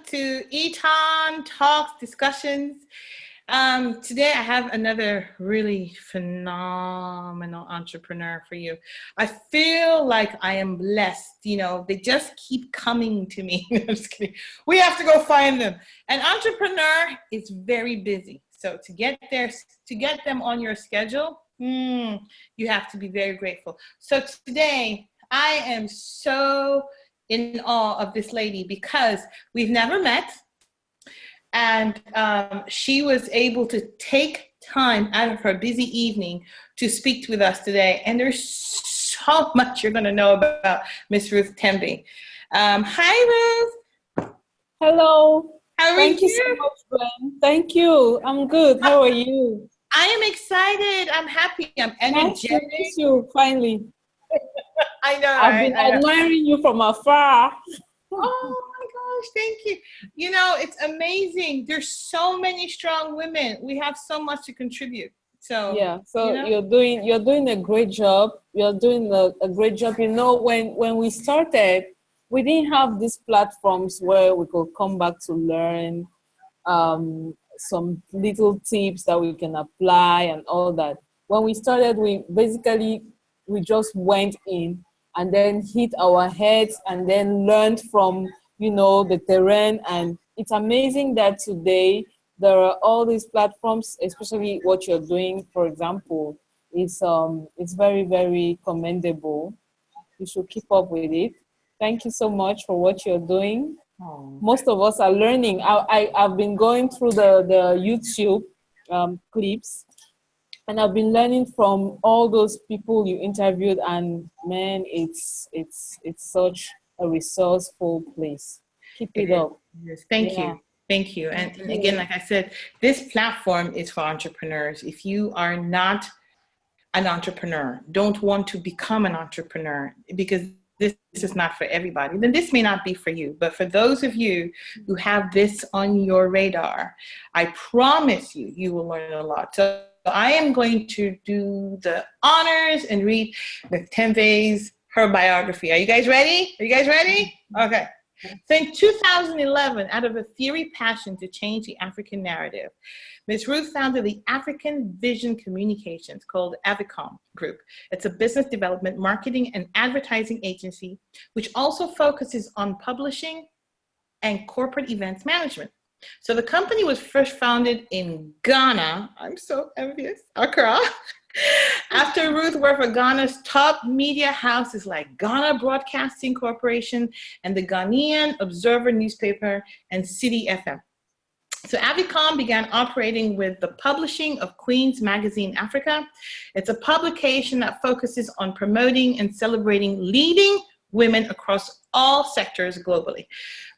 to Eton Talks Discussions. Today I have another really phenomenal entrepreneur for you. I feel like I am blessed. You know, they just keep coming to me. I'm just kidding. We have to go find them. An entrepreneur is very busy. So to get them on your schedule, you have to be very grateful. So today I am so in awe of this lady because we've never met. And she was able to take time out of her busy evening to speak with us today. And there's so much you're going to know about Miss Ruth Tembe. Hi, Ruth. Hello. How are Thank you so much, Gwen. Thank you. I'm good. How are you? I am excited. I'm happy. I'm energetic. Nice to meet you, finally. I know. I've been admiring you from afar. Oh my gosh, thank you. You know, it's amazing. There's so many strong women. We have so much to contribute. So yeah, so you know? you're doing a great job. You're doing a great job. You know, when we started, we didn't have these platforms where we could come back to learn some little tips that we can apply and all that. When we started, we just went in and then hit our heads and then learned from, the terrain. And it's amazing that today there are all these platforms, especially what you're doing, for example. It's very, very commendable. You should keep up with it. Thank you so much for what you're doing. Most of us are learning. I've been going through the YouTube clips, and I've been learning from all those people you interviewed, and man, it's such a resourceful place. Keep it up. Yes, thank you. Thank you. And again, like I said, this platform is for entrepreneurs. If you are not an entrepreneur, don't want to become an entrepreneur, because this is not for everybody, then this may not be for you. But for those of you who have this on your radar, I promise you, you will learn a lot. So I am going to do the honors and read Ms. Tembe's her biography. Are you guys ready? Okay. So in 2011, out of a fiery passion to change the African narrative, Ms. Ruth founded the African Vision Communications, called AVICOMM Group. It's a business development, marketing, and advertising agency, which also focuses on publishing and corporate events management. So the company was first founded in Ghana. I'm so envious. Accra. After Ruth worked for Ghana's top media houses like Ghana Broadcasting Corporation and the Ghanaian Observer newspaper and City FM. So AVICOMM began operating with the publishing of Queen's Magazine Africa. It's a publication that focuses on promoting and celebrating leading women across all sectors globally.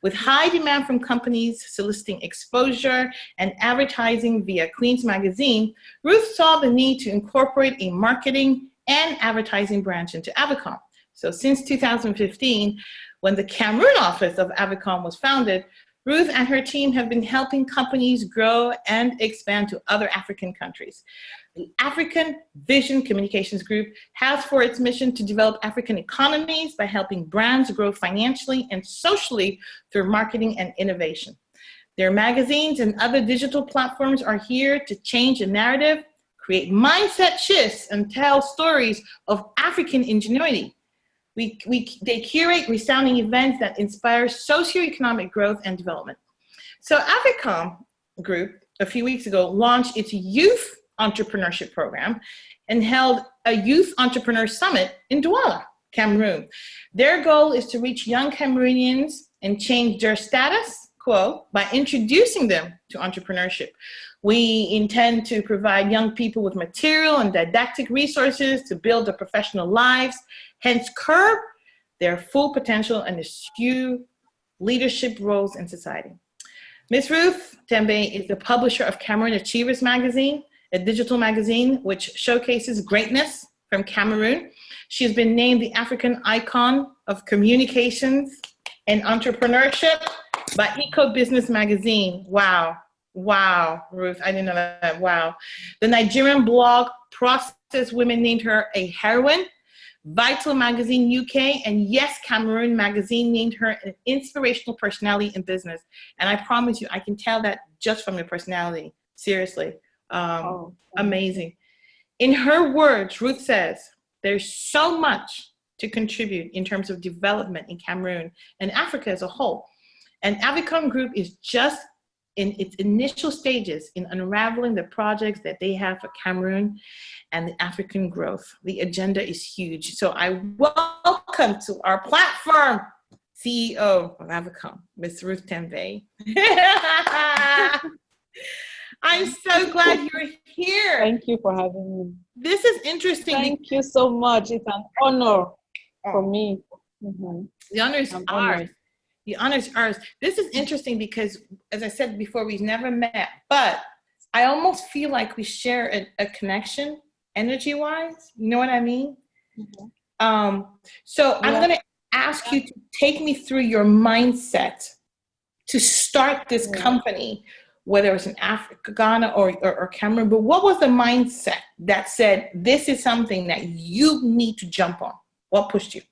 With high demand from companies soliciting exposure and advertising via Queen's Magazine, Ruth saw the need to incorporate a marketing and advertising branch into AVICOMM. So since 2015, when the Cameroon office of AVICOMM was founded, Ruth and her team have been helping companies grow and expand to other African countries. The African Vision Communications Group has for its mission to develop African economies by helping brands grow financially and socially through marketing and innovation. Their magazines and other digital platforms are here to change the narrative, create mindset shifts, and tell stories of African ingenuity. They curate resounding events that inspire socioeconomic growth and development. So AVICOMM Group, a few weeks ago, launched its youth entrepreneurship program and held a youth entrepreneur summit in Douala, Cameroon. Their goal is to reach young Cameroonians and change their status quo by introducing them to entrepreneurship. We intend to provide young people with material and didactic resources to build their professional lives, hence curb their full potential and eschew leadership roles in society. Ms. Ruth Tembe is the publisher of Cameroon Achievers Magazine, a digital magazine which showcases greatness from Cameroon. She has been named the African icon of communications and entrepreneurship by Eco Business Magazine. Wow. Wow, Ruth, I didn't know that. Wow. The Nigerian blog Process Women named her a heroine Vital Magazine UK, and Yes Cameroon Magazine named her an inspirational personality in business. And I promise you, I can tell that just from your personality. Seriously. Amazing. In her words, Ruth says, there's so much to contribute in terms of development in Cameroon and Africa as a whole. And AVICOMM Group is just in its initial stages in unraveling the projects that they have for Cameroon and the African growth. The agenda is huge. So I welcome to our platform, CEO of AVICOMM, Ms. Ruth Tembe. I'm so glad you're here. Thank you for having me. This is interesting. Thank you so much. It's an honor for me. Mm-hmm. The honor is ours. The honor is ours. This is interesting because, as I said before, we've never met, but I almost feel like we share a connection energy-wise. You know what I mean? Mm-hmm. So I'm going to ask you to take me through your mindset to start this company, whether it's in Africa, Ghana, or Cameroon. But what was the mindset that said, this is something that you need to jump on? What pushed you?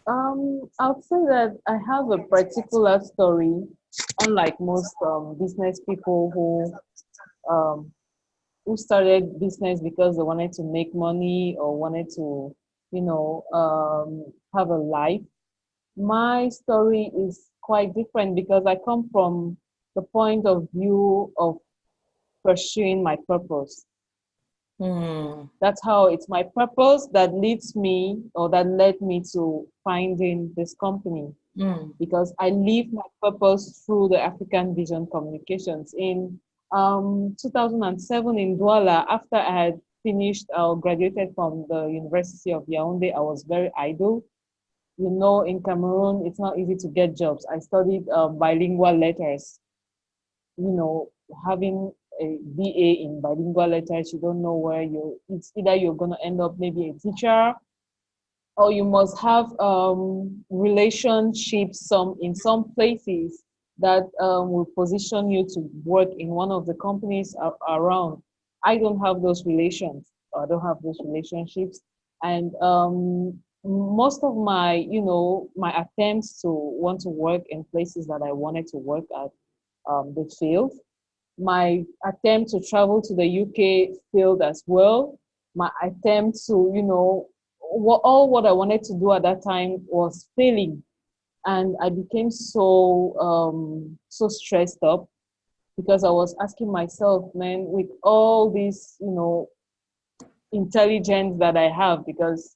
I'll say that I have a particular story, unlike most business people who started business because they wanted to make money or wanted to, have a life. My story is quite different because I come from the point of view of pursuing my purpose. That's how it's my purpose that leads me, or that led me to finding this company, because I live my purpose through the African Vision Communications. In 2007 in Douala, after I had finished, graduated from the University of Yaoundé, I was very idle. You know, in Cameroon, it's not easy to get jobs. I studied bilingual letters. You know, having a BA in bilingual letters, you don't know where it's either you're going to end up maybe a teacher, or you must have relationships in some places that will position you to work in one of the companies around. I don't have those relations. I don't have those relationships. And most of my, my attempts to want to work in places that I wanted to work at, they failed. My attempt to travel to the UK failed as well. My attempt to, all what I wanted to do at that time was failing. And I became so stressed up because I was asking myself, man, with all this, intelligence that I have, because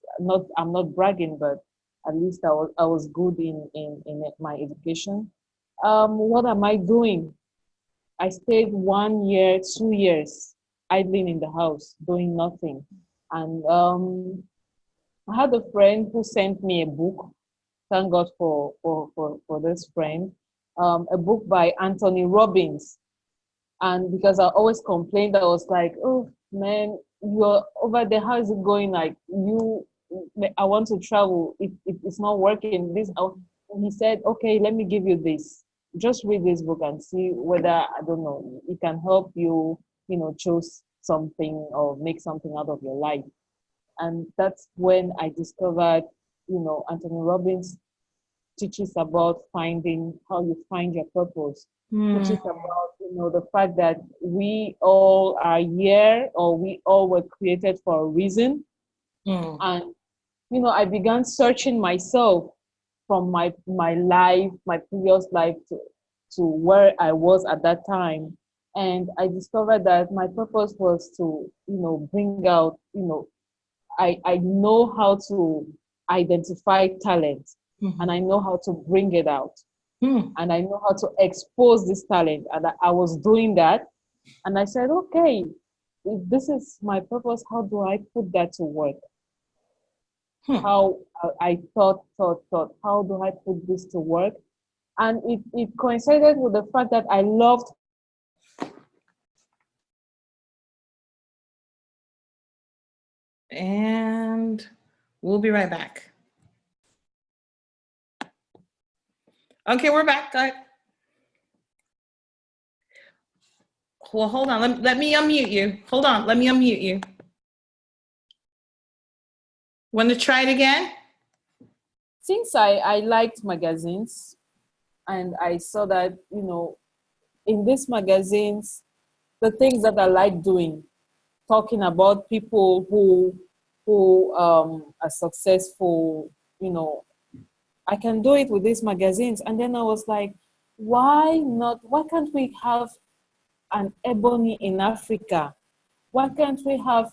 I'm not bragging, but at least I was good in my education. What am I doing? I stayed 1 year, 2 years, idling in the house, doing nothing. And I had a friend who sent me a book. Thank God for this friend. A book by Anthony Robbins. And because I always complained, I was like, oh man, you're over there, how is it going? Like, I want to travel. It's not working. He said, okay, let me give you this. Just read this book and see whether, I don't know, it can help you, choose something or make something out of your life. And that's when I discovered, Anthony Robbins teaches about finding how you find your purpose. Teaches about, the fact that we all are here, or we all were created for a reason. And, I began searching myself from my life, my previous life to where I was at that time. And I discovered that my purpose was to, bring out, I know how to identify talent, and I know how to bring it out. And I know how to expose this talent. And I was doing that. And I said, okay, if this is my purpose, how do I put that to work? How I thought, how do I put this to work? And it coincided with the fact that I loved. And we'll be right back. Okay, we're back, guys. Well, hold on. Let me unmute you. Hold on. Let me unmute you. Want to try it again? Since I liked magazines, and I saw that, in these magazines, the things that I like doing, talking about people who are successful, I can do it with these magazines. And then I was like, why not? Why can't we have an ebony in Africa? Why can't we have,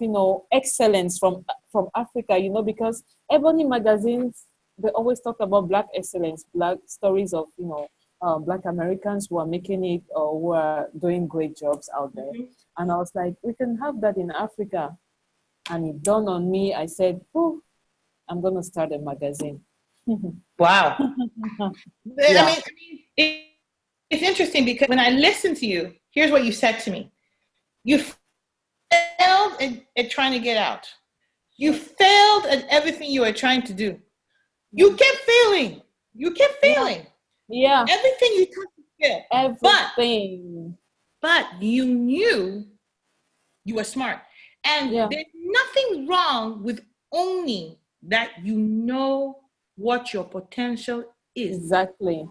excellence from Africa? Because ebony magazines, they always talk about Black excellence, Black stories of, Black Americans who are making it or who are doing great jobs out there. Mm-hmm. And I was like, we can have that in Africa. And it dawned on me. I said, oh, I'm going to start a magazine. Wow. Yeah. I mean, it's interesting because when I listened to you, here's what you said to me. You failed at trying to get out. You failed at everything you were trying to do. You kept failing. You kept failing. Yeah. Everything you touched failed. Everything. But you knew you were smart. And there's nothing wrong with owning that you know what your potential is. Exactly.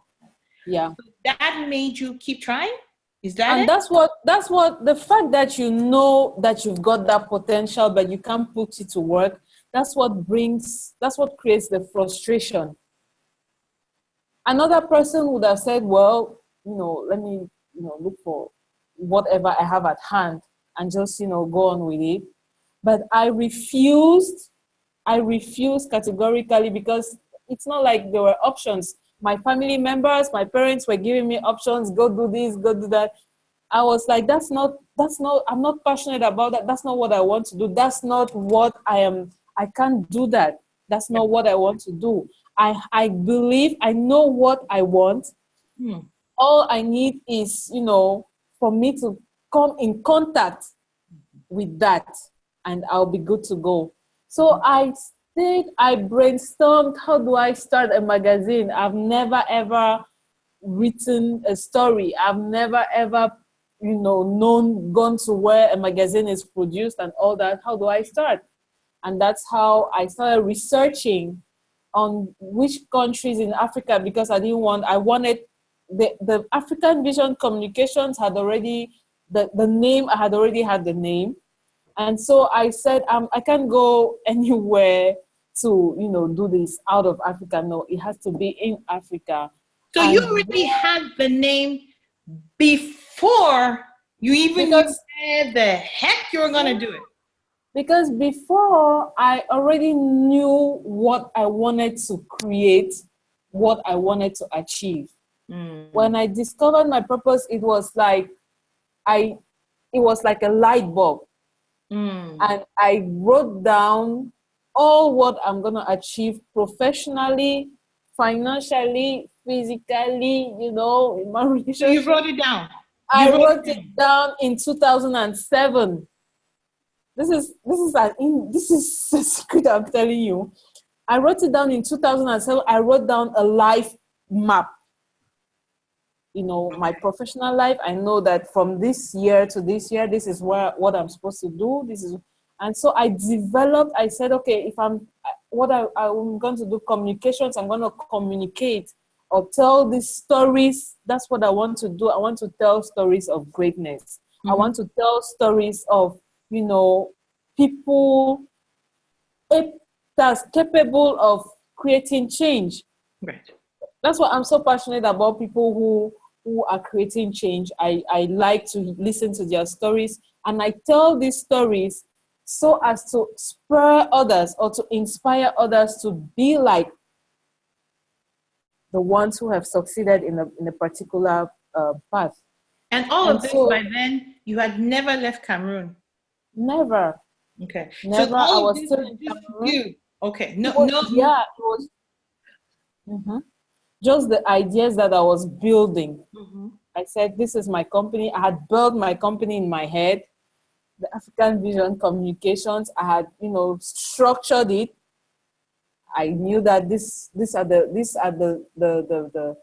Yeah. So that made you keep trying? Is that and it? that's what the fact that you know that you've got that potential but you can't put it to work, that's what creates the frustration. Another person would have said, well, let me look for whatever I have at hand and just go on with it. But I refused categorically, because it's not like there were options. My family members, my parents were giving me options, go do this, go do that. I was like, that's not, I'm not passionate about that. That's not what I want to do. That's not what I am. I can't do that. That's not what I want to do. I believe I know what I want. All I need is, for me to come in contact with that, and I'll be good to go. So I brainstormed, how do I start a magazine? I've never ever written a story. I've never ever, gone to where a magazine is produced and all that. How do I start? And that's how I started researching on which countries in Africa, because I wanted the African Vision Communications had already, the name, I had already had the name. And so I said, I can't go anywhere to, do this out of Africa. No, it has to be in Africa. So you already had the name before you even knew where the heck you were going to do it. Because before, I already knew what I wanted to create, what I wanted to achieve. When I discovered my purpose, it was like a light bulb. And I wrote down all what I'm going to achieve professionally, financially, physically, in my relationship. So you wrote it down? I wrote it down in 2007. This is a secret I'm telling you. I wrote it down in 2007. I wrote down a life map. My professional life. I know that from this year to this year, this is what I'm supposed to do. And so I said, okay, if I'm going to do communications, I'm going to communicate or tell these stories. That's what I want to do. I want to tell stories of greatness. I want to tell stories of, people that's capable of creating change. Right. That's why I'm so passionate about people who are creating change. I like to listen to their stories, and I tell these stories so as to spur others or to inspire others to be like the ones who have succeeded in a particular path. And all of this, by then, you had never left Cameroon? Never. Okay. Never. So all I of was this still was in just Cameroon. you. Okay. No. Yeah, it was. Just the ideas that I was building. I said, this is my company. I had built my company in my head, the African Vision Communications. I had, structured it. I knew that these are the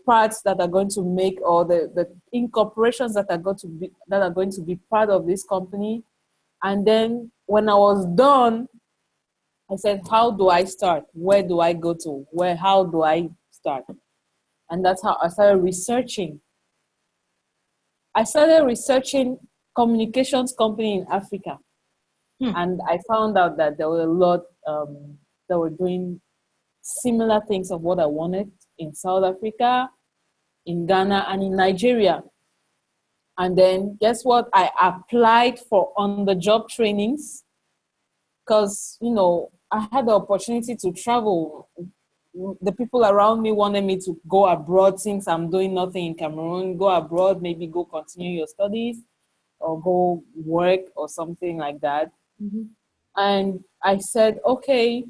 parts that are going to make, or the incorporations that are going to be part of this company. And then when I was done, I said, how do I start? Where do I go to? How do I start? And that's how I started researching. I started researching communications company in Africa. And I found out that there were a lot that were doing similar things of what I wanted in South Africa, in Ghana, and in Nigeria. And then guess what? I applied for on-the-job trainings because, you know, I had the opportunity to travel. The people around me wanted me to go abroad since I'm doing nothing in Cameroon. Go abroad, maybe go continue your studies or go work or something like that. And I said, okay,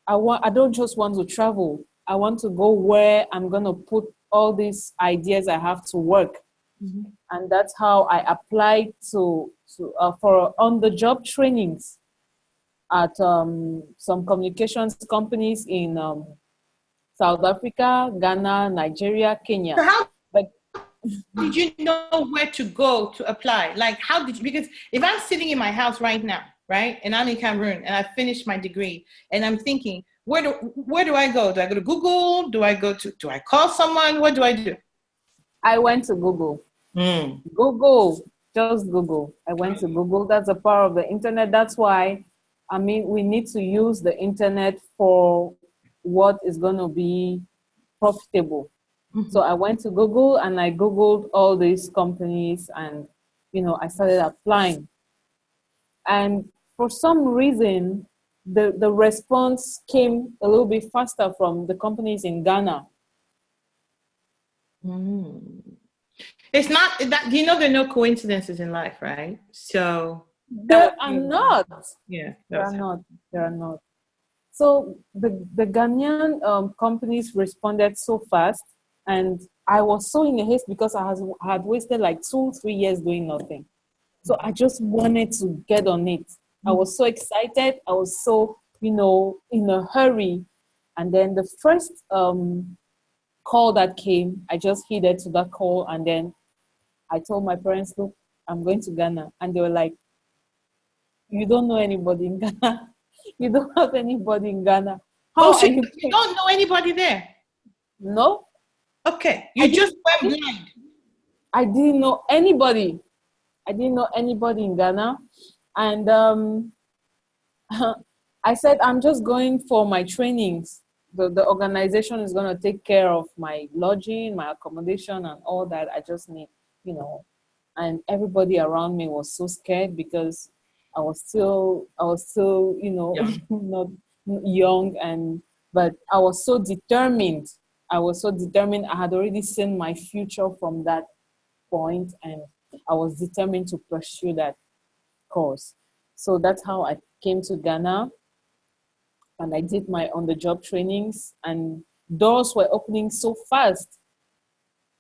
I don't just want to travel. I want to go where I'm going to put all these ideas I have to work. And that's how I applied for on-the-job trainings at some communications companies in South Africa, Ghana, Nigeria, Kenya. So how But did you know where to go to apply? Like, how did you, because if I'm sitting in my house right now, right, and I'm in Cameroon and I finished my degree and I'm thinking, where do I go? Do I go to Google? Do I call someone? What do I do? I went to Google. Google, just Google. I went to Google. That's the power of the internet. That's why, I mean, we need to use the internet for what is going to be profitable. So I went to Google and I Googled all these companies and, you know, I started applying. And for some reason, the response came a little bit faster from the companies in Ghana. It's not that, you know, there are no coincidences in life, right? So there are not. Yeah, there are not. So the Ghanaian companies responded so fast, and I was so in a haste because I had wasted like 2-3 years doing nothing. So I just wanted to get on it. I was so excited. I was so, you know, in a hurry. And then the first call that came, I just heeded to that call. And then I told my parents, look, I'm going to Ghana. And they were like, you don't know anybody in Ghana. You don't have anybody in Ghana. So you don't know anybody there? No. Okay. You just went blind. I didn't know anybody. I didn't know anybody in Ghana. And I said, I'm just going for my trainings. The organization is going to take care of my lodging, my accommodation, and all that. I just need, you know. And everybody around me was so scared because I was still, you know, not young, but I was so determined. I had already seen my future from that point, and I was determined to pursue that course. So that's how I came to Ghana, and I did my on-the-job trainings, and doors were opening so fast.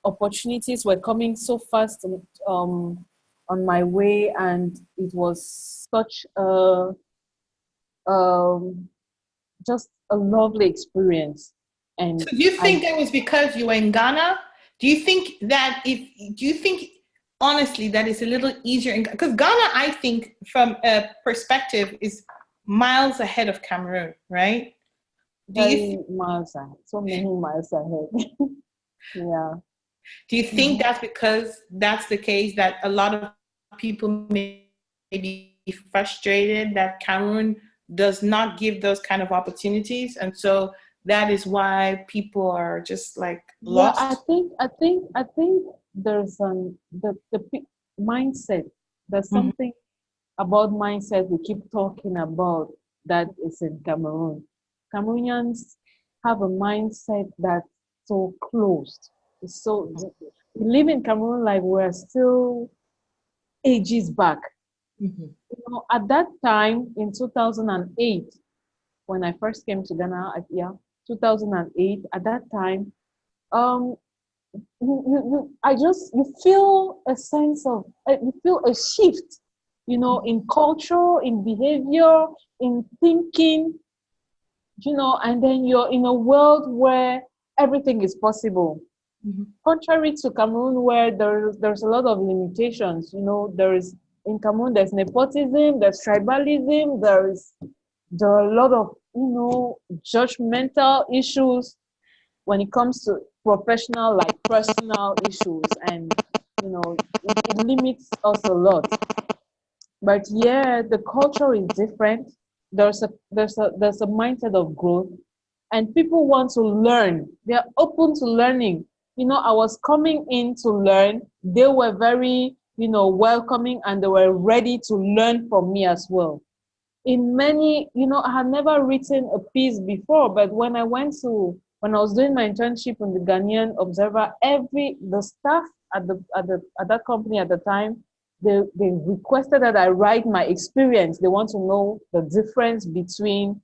Opportunities were coming so fast on my way, and it was such a just a lovely experience. And so do you think that was because you were in Ghana? Do you think honestly that it's a little easier because Ghana, I think from a perspective, is miles ahead of Cameroon, right? Miles ahead, so many miles ahead. Yeah. Do you think that's because that's the case, that a lot of people may be frustrated that Cameroon does not give those kind of opportunities, and so that is why people are just like lost? Yeah, I think there's the mindset. There's something about mindset we keep talking about that is in Cameroon. Cameroonians have a mindset that's so closed. It's so we live in Cameroon like we're still ages back. You know, at that time in 2008, when I first came to Ghana, 2008. At that time, you feel a sense of, you feel a shift, you know, in culture, in behavior, in thinking, you know, and then you're in a world where everything is possible. Contrary to Cameroon, where there's a lot of limitations, you know, in Cameroon, there's nepotism, there's tribalism, there are a lot of judgmental issues when it comes to professional, like personal issues, and it limits us a lot. But yeah, the culture is different. There's a mindset of growth, and people want to learn. They're open to learning. I was coming in to learn. They were very, welcoming, and they were ready to learn from me as well. In many, I had never written a piece before, but when I was doing my internship in the Ghanaian Observer, the staff at that company at the time, they requested that I write my experience. They want to know the difference between,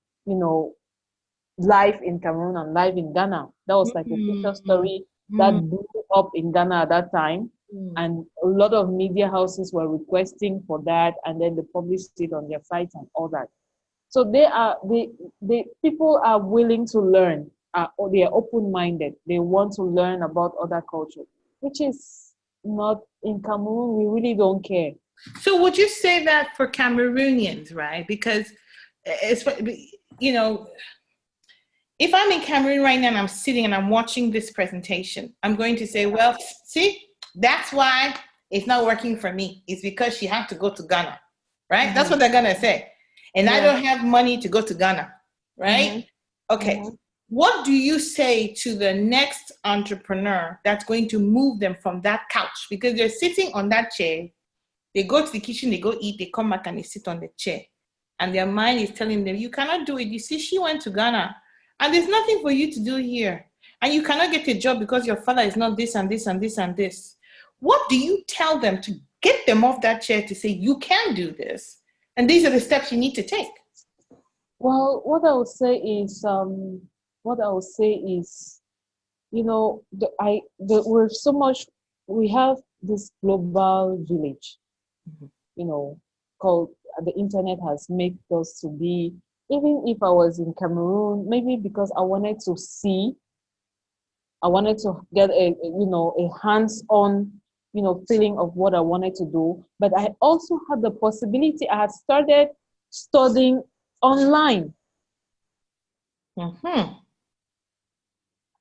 life in Cameroon and life in Ghana. That was like a feature story that blew up in Ghana at that time. And a lot of media houses were requesting for that, and then they published it on their sites and all that. So people are willing to learn. They are open-minded. They want to learn about other cultures, which is not in Cameroon. We really don't care. So would you say that for Cameroonians, right? Because it's, if I'm in Cameroon right now and I'm sitting and I'm watching this presentation, I'm going to say, well, see, that's why it's not working for me. It's because she had to go to Ghana, right? Mm-hmm. That's what they're going to say. And I don't have money to go to Ghana, right? Mm-hmm. Okay. Mm-hmm. What do you say to the next entrepreneur that's going to move them from that couch? Because they're sitting on that chair. They go to the kitchen, they go eat, they come back and they sit on the chair. And their mind is telling them, you cannot do it. You see, she went to Ghana. And there's nothing for you to do here. And you cannot get a job because your father is not this and this and this and this. What do you tell them to get them off that chair to say, you can do this? And these are the steps you need to take. Well, what I would say is, we have this global village, called the internet has made us to be. Even if I was in Cameroon, maybe because I wanted to get a hands-on, feeling of what I wanted to do. But I also had the possibility. I had started studying online. Mm-hmm.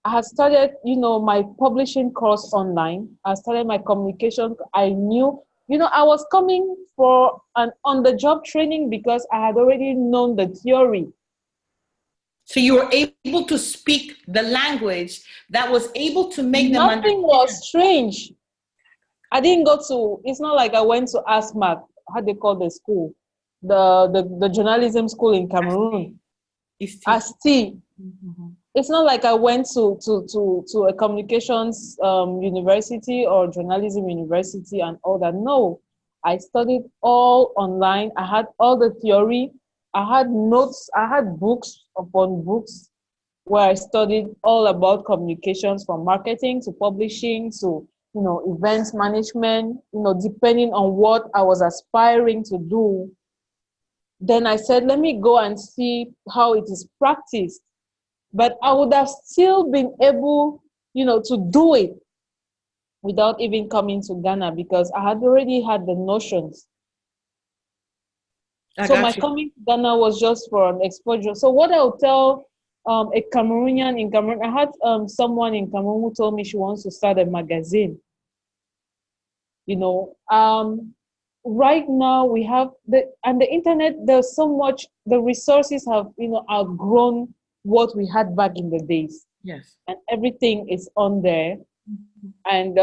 I had started, my publishing course online. I started my communication. I knew, I was coming for an on-the-job training because I had already known the theory. So you were able to speak the language that was able to make them understand. Nothing was strange. I didn't go to, it's not like I went to ASMAC, how they call the school, the journalism school in Cameroon. ASTI. Mm-hmm. It's not like I went to a communications university or journalism university and all that. No, I studied all online. I had all the theory. I had notes. I had books upon books where I studied all about communications, from marketing to publishing to, events management, depending on what I was aspiring to do. Then I said, let me go and see how it is practiced. But I would have still been able, to do it without even coming to Ghana, because I had already had the notions. So my coming to Ghana was just for an exposure. So what I would tell a Cameroonian in Cameroon, I had someone in Cameroon who told me she wants to start a magazine. Right now we have the internet. There's so much. The resources have outgrown what we had back in the days. Yes. And everything is on there. Mm-hmm. And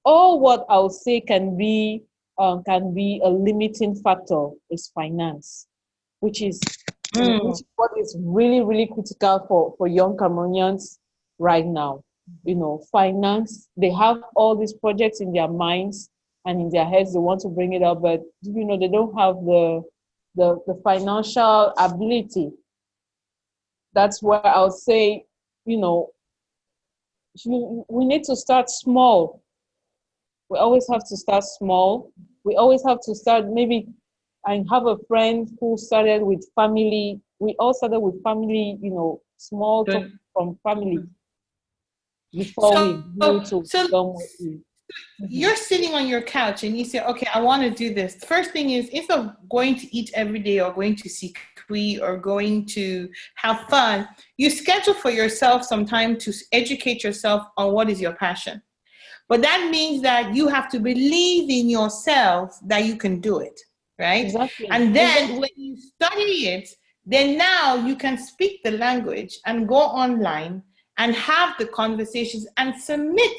all what I'll say can be a limiting factor is finance, which is what is really, really critical for young Cameroonians right now. Finance, they have all these projects in their minds and in their heads, they want to bring it up, but they don't have the financial ability. That's where I'll say, we need to start small. We always have to start small. We always have to start, maybe I have a friend who started with family. We all started with family, small from family before we go to You're sitting on your couch and you say, okay, I want to do this. The first thing is, instead of going to eat every day or going to seek free or going to have fun, you schedule for yourself some time to educate yourself on what is your passion. But that means that you have to believe in yourself that you can do it, right? Exactly. And then Exactly. when you study it, then now you can speak the language and go online and have the conversations and submit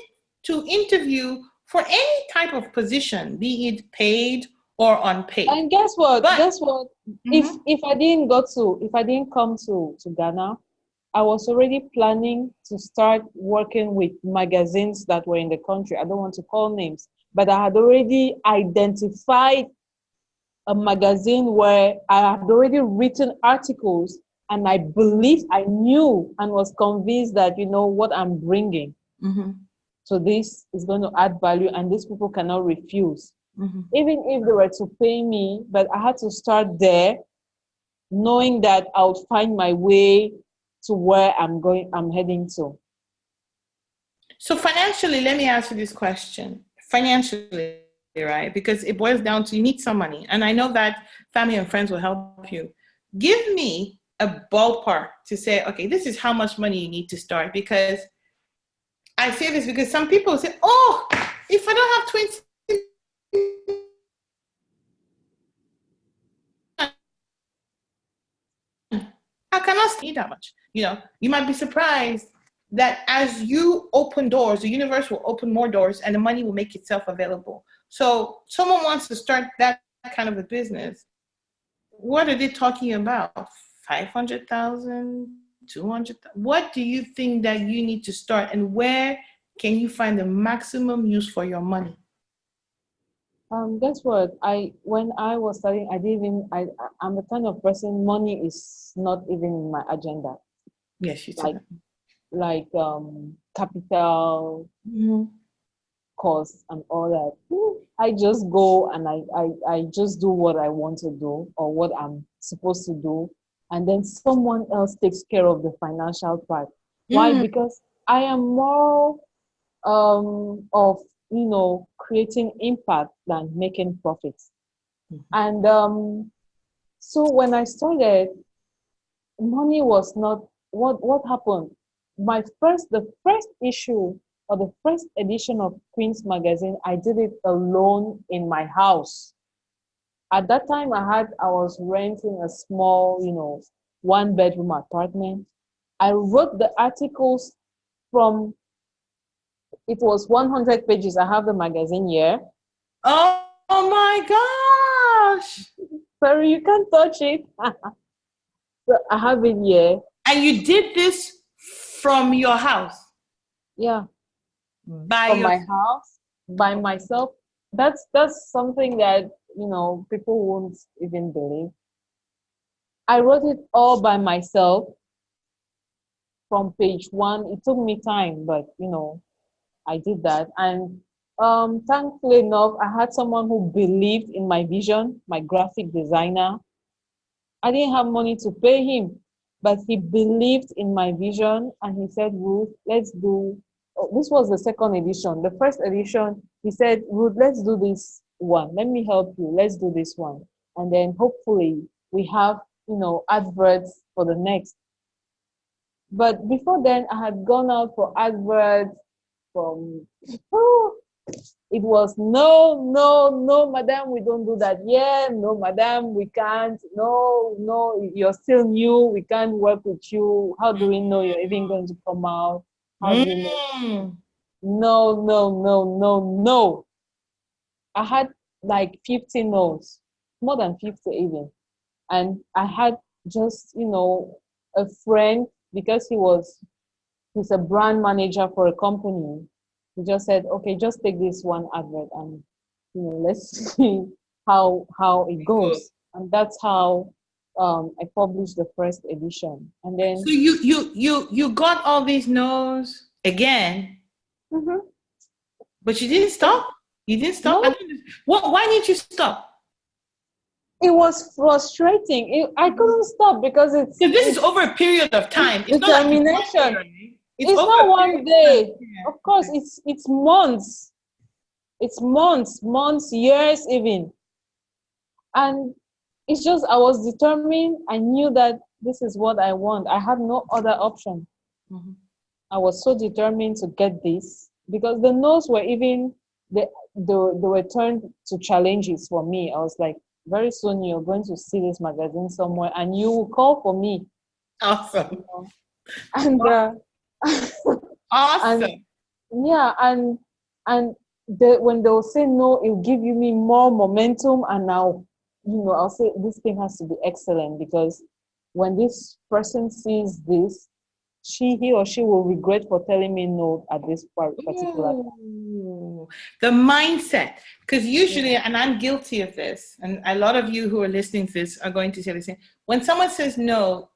to interview for any type of position, be it paid or unpaid. And guess what? But Guess what? If I didn't come to Ghana, I was already planning to start working with magazines that were in the country. I don't want to call names, but I had already identified a magazine where I had already written articles, and I believed, I knew, and was convinced that, you know, what I'm bringing. So this is going to add value, and these people cannot refuse. Even if they were to pay me, but I had to start there, knowing that I would find my way to where I'm heading to. So financially, let me ask you this question. Financially, right? Because it boils down to you need some money. And I know that family and friends will help you. Give me a ballpark to say, okay, this is how much money you need to start. Because I say this because some people say, oh, if I don't have 20, I cannot need that much. You know, you might be surprised that as you open doors, the universe will open more doors and the money will make itself available. So someone wants to start that kind of a business. What are they talking about? 500,000, 200,000? What do you think that you need to start, and where can you find the maximum use for your money? Guess what? When I was studying, I'm the kind of person, money is not even in my agenda. Yes, you said Like capital costs and all that. I just go and I just do what I want to do or what I'm supposed to do, and then someone else takes care of the financial part. Why? Because I am more of, you know, creating impact than making profits. And so when I started, money was not what happened. The first issue or the first edition of Queen's magazine, I did it alone in my house. At that time, I was renting a small, you know, 1-bedroom apartment. I wrote the articles from, it was 100 pages. I have the magazine here. Oh my gosh. Sorry, you can't touch it. So I have it here. And you did this from your house? Yeah. From my house, by myself. That's something that, you know, people won't even believe. I wrote it all by myself from page one. It took me time, but, you know, I did that. And thankfully enough, I had someone who believed in my vision, my graphic designer. I didn't have money to pay him, but he believed in my vision, and he said, Ruth, let's do, this was the second edition. The first edition, he said, Ruth, let's do this one. Let me help you. Let's do this one. And then hopefully we have, you know, adverts for the next. But before then, I had gone out for adverts from, it was no, madam, we don't do that. Yeah, no, madam, we can't. No, you're still new. We can't work with you. How do we know you're even going to come out? How do we know? No. I had like 50 no's, more than 50 even. And I had just, you know, a friend, because he's a brand manager for a company. He just said, okay, just take this one advert and, you know, let's see how it goes. And that's how I published the first edition. And then so you got all these no's again, but you didn't stop. You didn't stop. No. Why didn't you stop? It was frustrating. I couldn't stop because this is over a period of time. It's determination. Not like it's not one day. Of course, it's months. It's months, years even. And it's just I was determined. I knew that this is what I want. I had no other option. Mhm. I was so determined to get this because the no's were even they were turned to challenges for me. I was like, very soon you're going to see this magazine somewhere and you will call for me. Awesome. You know? And and Awesome. yeah, and when they'll say no, it will give you me more momentum, and now I'll say this thing has to be excellent because when this person sees this, he or she will regret for telling me no at this particular time. Ooh, the mindset. Because usually, and I'm guilty of this, and a lot of you who are listening to this are going to say the same. When someone says no,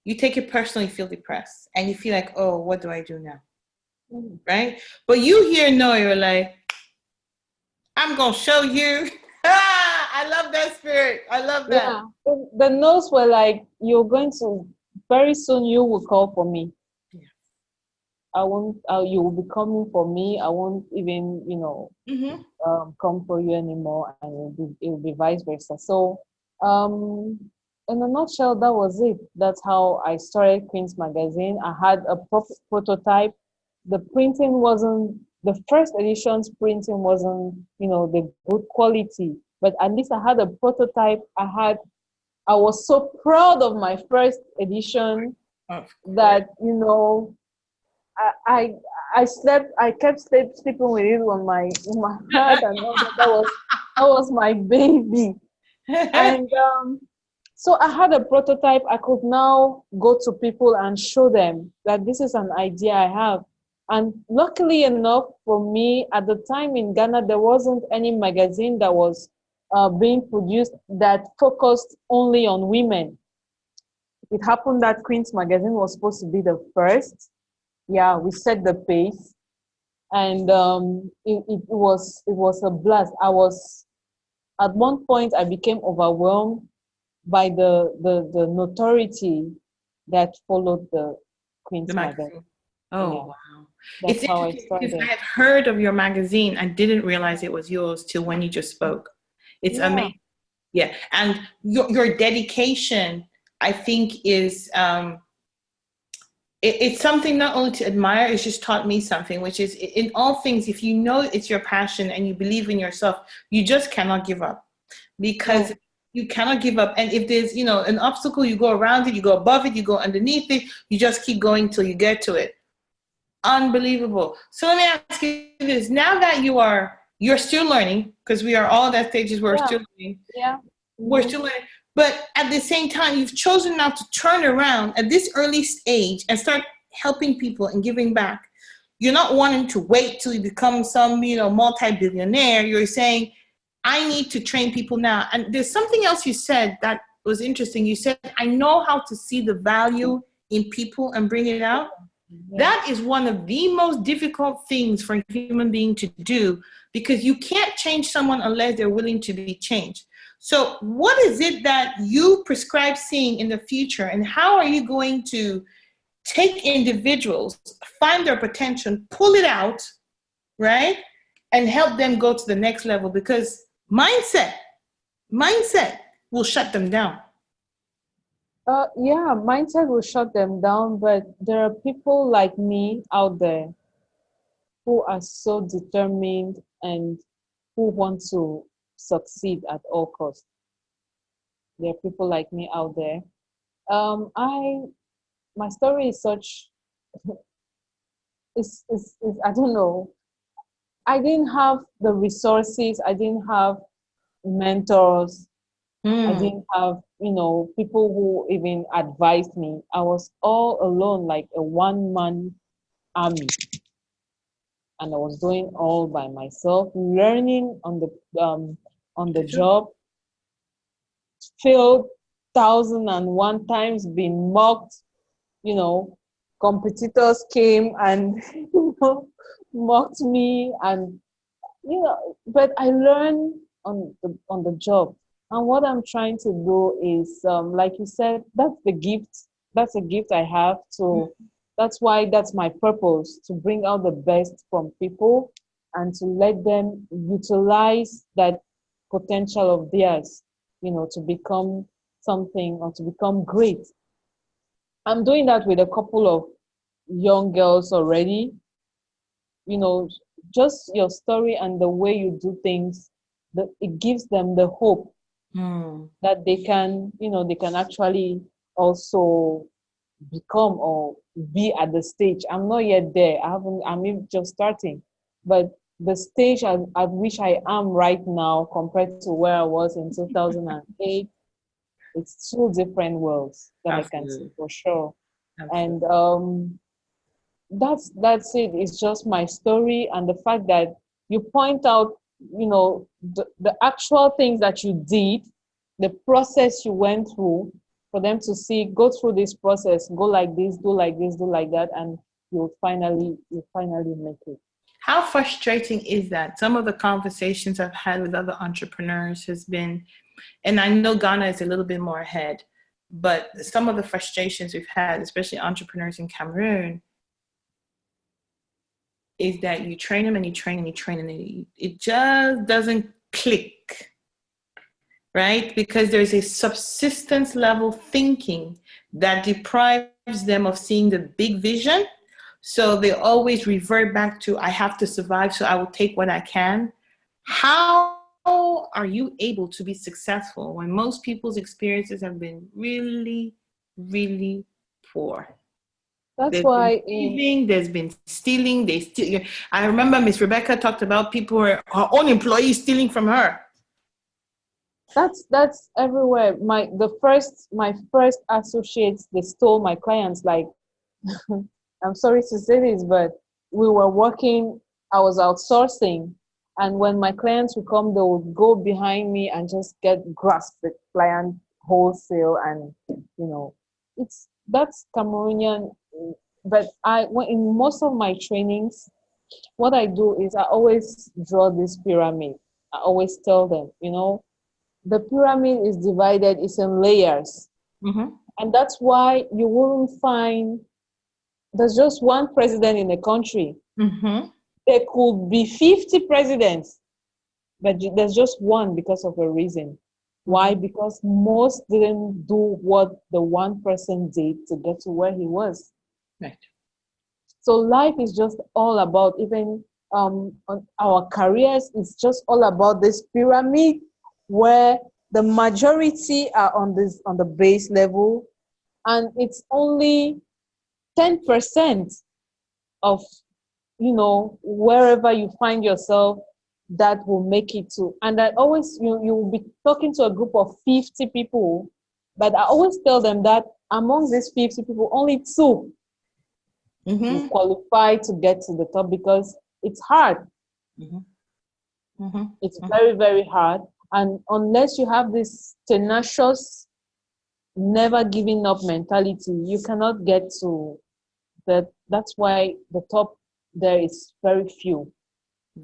you take it personally, you feel depressed, and you feel like, oh, what do I do now? Mm. Right? But you hear no, you're like, I'm going to show you. I love that spirit. I love that. Yeah, the no's were like, you're going to very soon you will call for me. Yeah. I won't. You will be coming for me. I won't even Mm-hmm. come for you anymore, and it will be vice versa. So, um, in a nutshell, that was it. That's how I started Queen's Magazine. I had a prototype. The printing wasn't the first edition's printing wasn't the good quality, but at least I had a prototype. I was so proud of my first edition Of course. that I I, I kept sleeping with it on my heart, and all that. That was my baby. And so I had a prototype. I could now go to people and show them that this is an idea I have. And luckily enough for me, at the time in Ghana, there wasn't any magazine that was being produced that focused only on women. It happened that Queen's Magazine was supposed to be the first. Yeah, we set the pace, and it was a blast. I was at one point I became overwhelmed by the notoriety that followed the The Queen's magazine. Magazine. Oh, Yeah, wow. It's that's how I interesting because I started. had heard of your magazine. I didn't realize it was yours till when you just spoke. It's Yeah, amazing. Yeah. And your dedication, I think, is it's something not only to admire, it's just taught me something, which is in all things, if you know it's your passion and you believe in yourself, you just cannot give up because no, you cannot give up. And if there's, an obstacle, you go around it, you go above it, you go underneath it, you just keep going till you get to it. Unbelievable. So let me ask you this. Now that you're still learning, because we are all at that stages where yeah, yeah. we're Hmm. still learning, but at the same time, you've chosen now to turn around at this early stage and start helping people and giving back. You're not wanting to wait till you become some, multi-billionaire. You're saying, I need to train people now. And there's something else you said that was interesting. You said, I know how to see the value in people and bring it out. Yeah. That is one of the most difficult things for a human being to do because you can't change someone unless they're willing to be changed. So, what is it that you prescribe seeing in the future, and how are you going to take individuals, find their potential, pull it out, right, and help them go to the next level? Because mindset will shut them down. Yeah, mindset will shut them down, but there are people like me out there who are so determined and who want to succeed at all costs. There are people like me out there. I My story is such is I don't know. I didn't have the resources. I didn't have mentors. I Hmm. didn't have people who even advised me. I was all alone, like a one-man army, and I was doing all by myself, learning on the job, failed 1,001 times, been mocked. You know, competitors came and mocked me, and but I learned on the job. And what I'm trying to do is, like you said, that's the gift. That's a gift I have. So that's why that's my purpose, to bring out the best from people and to let them utilize that potential of theirs. to become something or to become great. I'm doing that with a couple of young girls already. Just your story and the way you do things, that it gives them the hope that they can actually also become or be at the stage. I'm not yet there. I'm even just starting. But the stage at which I am right now compared to where I was in 2008, it's two different worlds that I can see Absolutely. for sure. Absolutely. And that's it. It's just my story and the fact that you point out, the actual things that you did, the process you went through, for them to see, go through this process, go like this, do like this, do like that, and you'll finally make it. How frustrating is that? Some of the conversations I've had with other entrepreneurs has been, and I know Ghana is a little bit more ahead, but some of the frustrations we've had, especially entrepreneurs in Cameroon, is that you train them and you train and you train and it just doesn't click, right? Because there's a subsistence level thinking that deprives them of seeing the big vision. So they always revert back to, I have to survive, so I will take what I can. How are you able to be successful when most people's experiences have been really, really poor? That's There's been why thieving, there's been stealing. They steal. I remember Miss Rebecca talked about people, her own employees stealing from her. that's everywhere. My first associates, they stole my clients. Like, I'm sorry to say this, but we were working, I was outsourcing, and when my clients would come, they would go behind me and just grasp the client wholesale, and that's Cameroonian. But in most of my trainings, what I do is I always draw this pyramid. I always tell them, the pyramid is divided, it's in layers. Mm-hmm. And that's why you wouldn't find there's just one president in the country. Mm-hmm. There could be 50 presidents, but there's just one because of a reason. Why? Because most didn't do what the one person did to get to where he was. Right. So life is just all about, even on our careers, it's just all about this pyramid where the majority are on the base level, and it's only 10% of wherever you find yourself that will make it to. And I always, you will be talking to a group of 50 people, but I always tell them that among these 50 people, only two will qualify to get to the top, because it's hard. It's very, very hard. And unless you have this tenacious, never giving up mentality, you cannot get to that. That's why the top there is very few.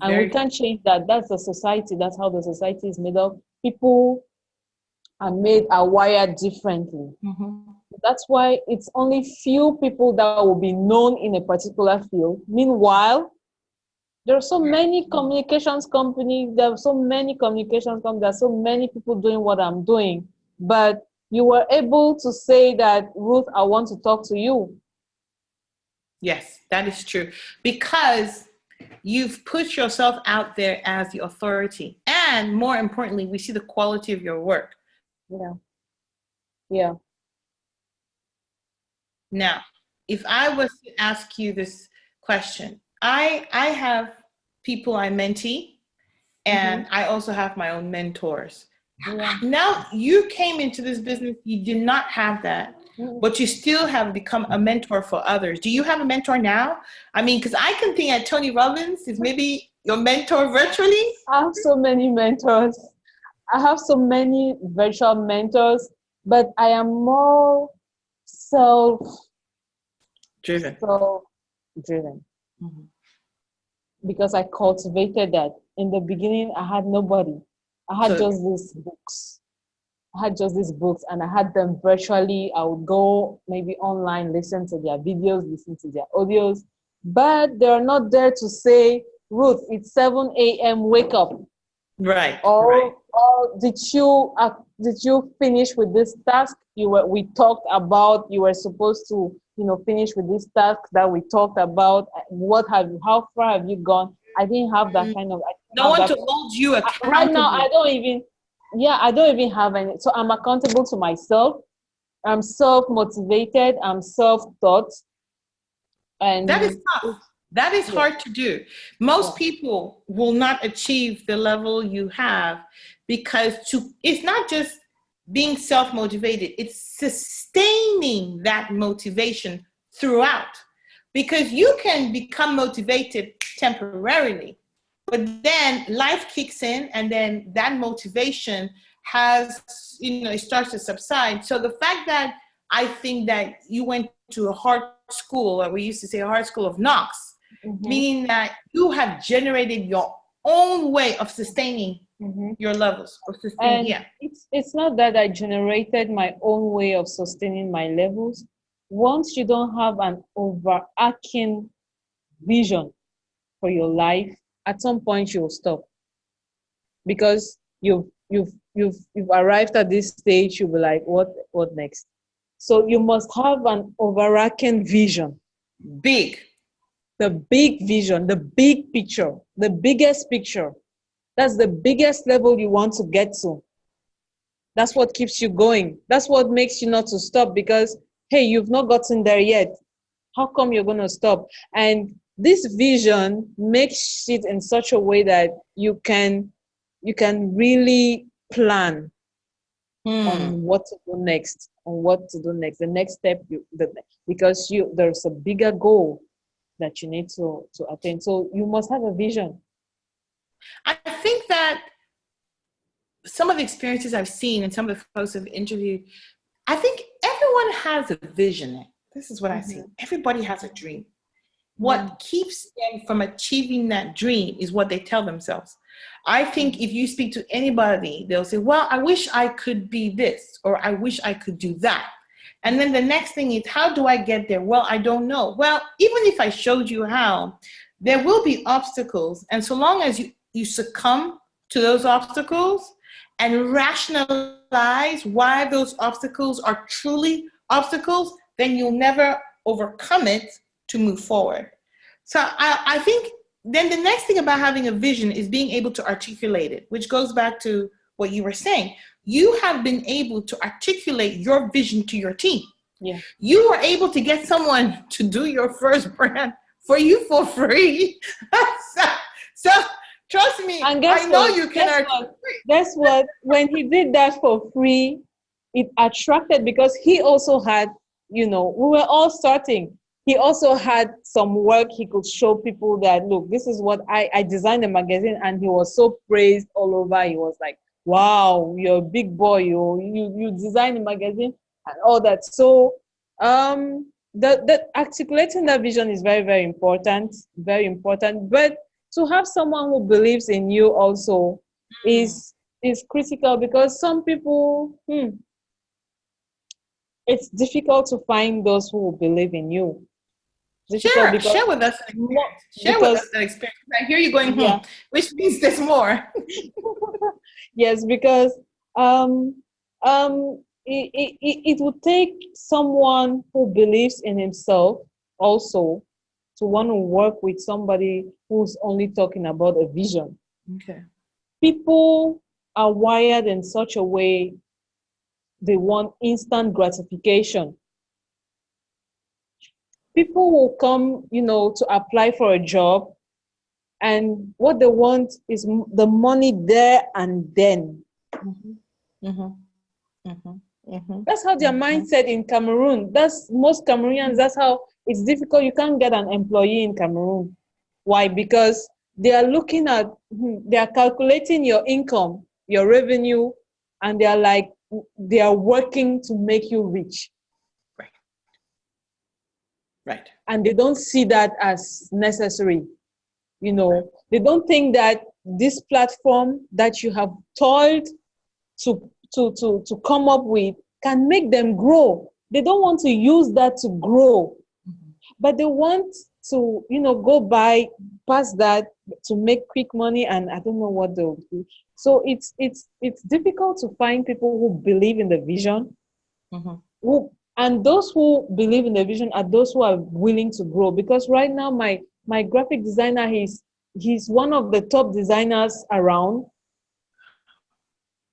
And we can't change that. That's the society. That's how the society is made up. People are wired differently. That's why it's only few people that will be known in a particular field. Meanwhile, there are so many communications companies. There are so many people doing what I'm doing. But you were able to say that, Ruth, I want to talk to you. Yes, that is true. Because you've put yourself out there as the authority. And more importantly, we see the quality of your work. Yeah. Now, if I was to ask you this question, I have people I mentee, and I also have my own mentors. Now, you came into this business, you did not have that, but you still have become a mentor for others. Do you have a mentor now? I mean, because I can think that Tony Robbins is maybe your mentor virtually. I have so many mentors. I have so many virtual mentors, but I am more self-driven. Because I cultivated that. In the beginning, I had nobody. I had just these books. And I had them virtually. I would go maybe online, listen to their videos, listen to their audios, but they're not there to say, Ruth, it's 7 a.m., wake up. Right. Or Or did you finish with this task? We talked about you were supposed to, finish with this task that we talked about. How far have you gone? I didn't have that kind of. No one to hold you accountable. Right now, I don't even have any. So I'm accountable to myself. I'm self-motivated. I'm self-taught. And that is tough. That is hard to do. Most people will not achieve the level you have because it's not just being self-motivated, it's sustaining that motivation throughout. Because you can become motivated temporarily, but then life kicks in and then that motivation it starts to subside. So the fact that I think that you went to a hard school, or we used to say a hard school of knocks, meaning that you have generated your own way of sustaining your levels. It's not that I generated my own way of sustaining my levels. Once you don't have an overarching vision for your life, at some point you'll stop, because you've arrived at this stage. You'll be like, what next? So you must have an overarching vision. The big vision, the big picture, the biggest picture. That's the biggest level you want to get to. That's what keeps you going. That's what makes you not to stop, because, hey, you've not gotten there yet. How come you're going to stop? And this vision makes it in such a way that you can really plan on what to do next, the next step, because there's a bigger goal that you need to attain. So you must have a vision. I think that some of the experiences I've seen and some of the folks I've interviewed, I think everyone has a vision. This is what I see. Everybody has a dream. What keeps them from achieving that dream is what they tell themselves. I think if you speak to anybody, they'll say, well, I wish I could be this, or I wish I could do that. And then the next thing is, how do I get there? Well, I don't know. Well, even if I showed you how, there will be obstacles. And so long as you succumb to those obstacles and rationalize why those obstacles are truly obstacles, then you'll never overcome it to move forward. So I think then the next thing about having a vision is being able to articulate it, which goes back to what you were saying. You have been able to articulate your vision to your team. Yeah. You were able to get someone to do your first brand for you for free. so trust me, I know you can articulate. Guess what? When he did that for free, it attracted, because he also had, we were all starting. He also had some work he could show people that, look, this is what I designed a magazine, and he was so praised all over. He was like, wow, you're a big boy, you designed a magazine and all that. So the articulating that vision is very, very important, very important. But to have someone who believes in you also is critical, because some people, it's difficult to find those who will believe in you. Share with us an experience. I hear you going, which means there's more. Yes, because it would take someone who believes in himself also to want to work with somebody who's only talking about a vision. Okay. People are wired in such a way, they want instant gratification. People will come, to apply for a job, and what they want is the money there and then. That's how their mindset in Cameroon. That's most Cameroonians. That's how it's difficult. You can't get an employee in Cameroon. Why? Because they are looking at, they are calculating your income, your revenue, and they are working to make you rich. Right. And they don't see that as necessary. They don't think that this platform that you have toiled to come up with can make them grow. They don't want to use that to grow, but they want to, go by past that to make quick money, and I don't know what they'll do. So it's difficult to find people who believe in the vision, Mm-hmm. and those who believe in the vision are those who are willing to grow. Because right now, my graphic designer, he's one of the top designers around.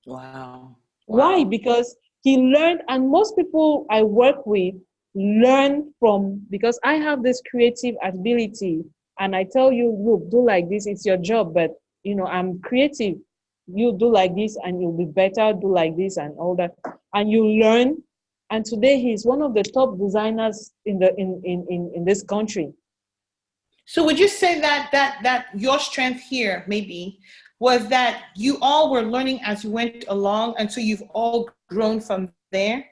Wow. Why? Wow. Because he learned, and most people I work with learn from, because I have this creative ability, and I tell you, look, do like this, it's your job, but I'm creative. You do like this and you'll be better, do like this and all that. And you learn. And today he's one of the top designers in this country. So would you say that your strength here maybe was that you all were learning as you went along, and so you've all grown from there?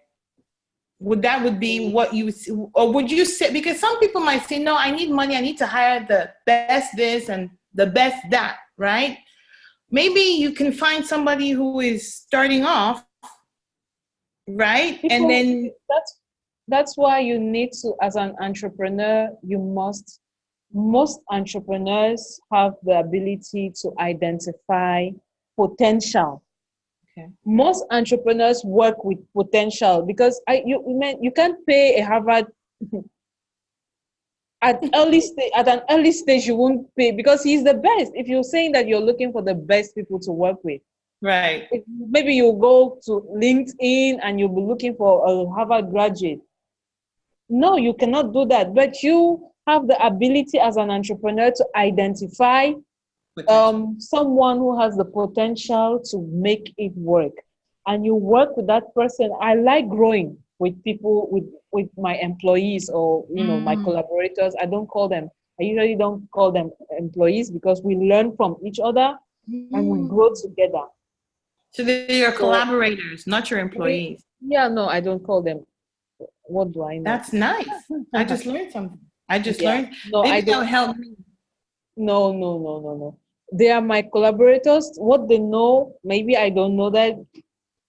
Would be what you would, or would you say, because some people might say, no, I need money, I need to hire the best this and the best that, right? Maybe you can find somebody who is starting off, right? And then That's why you need to, as an entrepreneur, most entrepreneurs have the ability to identify potential. okay. Most entrepreneurs work with potential, because you can't pay a Harvard at an early stage. You won't pay because he's the best. If you're saying that you're looking for the best people to work with, Right. maybe you go to LinkedIn and you'll be looking for a Harvard graduate. No, you cannot do that. But you have the ability as an entrepreneur to identify someone who has the potential to make it work, and you work with that person. I like growing with people, with my employees, or my collaborators. I usually don't call them employees, because we learn from each other and we grow together. So they're your collaborators, not your employees. Yeah, no, I don't call them. What do I know? That's nice. I just learned something. Yeah. No, Maybe I that'll don't. help me. No. They are my collaborators. What they know, maybe I don't know that.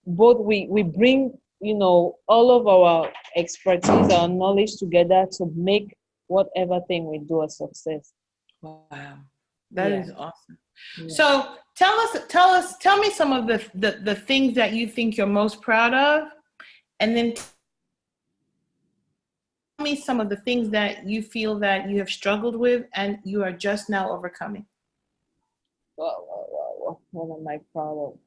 Both we bring, all of our expertise, our knowledge together to make whatever thing we do a success. Wow. That is awesome. Yeah. So tell me some of the things that you think you're most proud of, and then tell me some of the things that you feel that you have struggled with and you are just now overcoming. What am I proud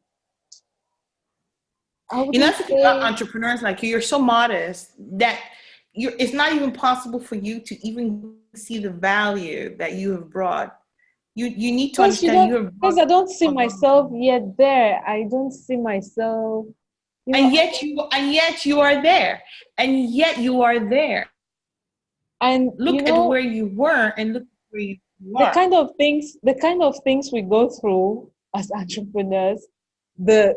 of? That's the thing about entrepreneurs like you're so modest that it's not even possible for you to even see the value that you have brought. You need to understand because I don't see myself yet there. I don't see myself. And yet you are there. And yet you are there. And look at where you were and look where you are. The kind of things we go through as entrepreneurs, the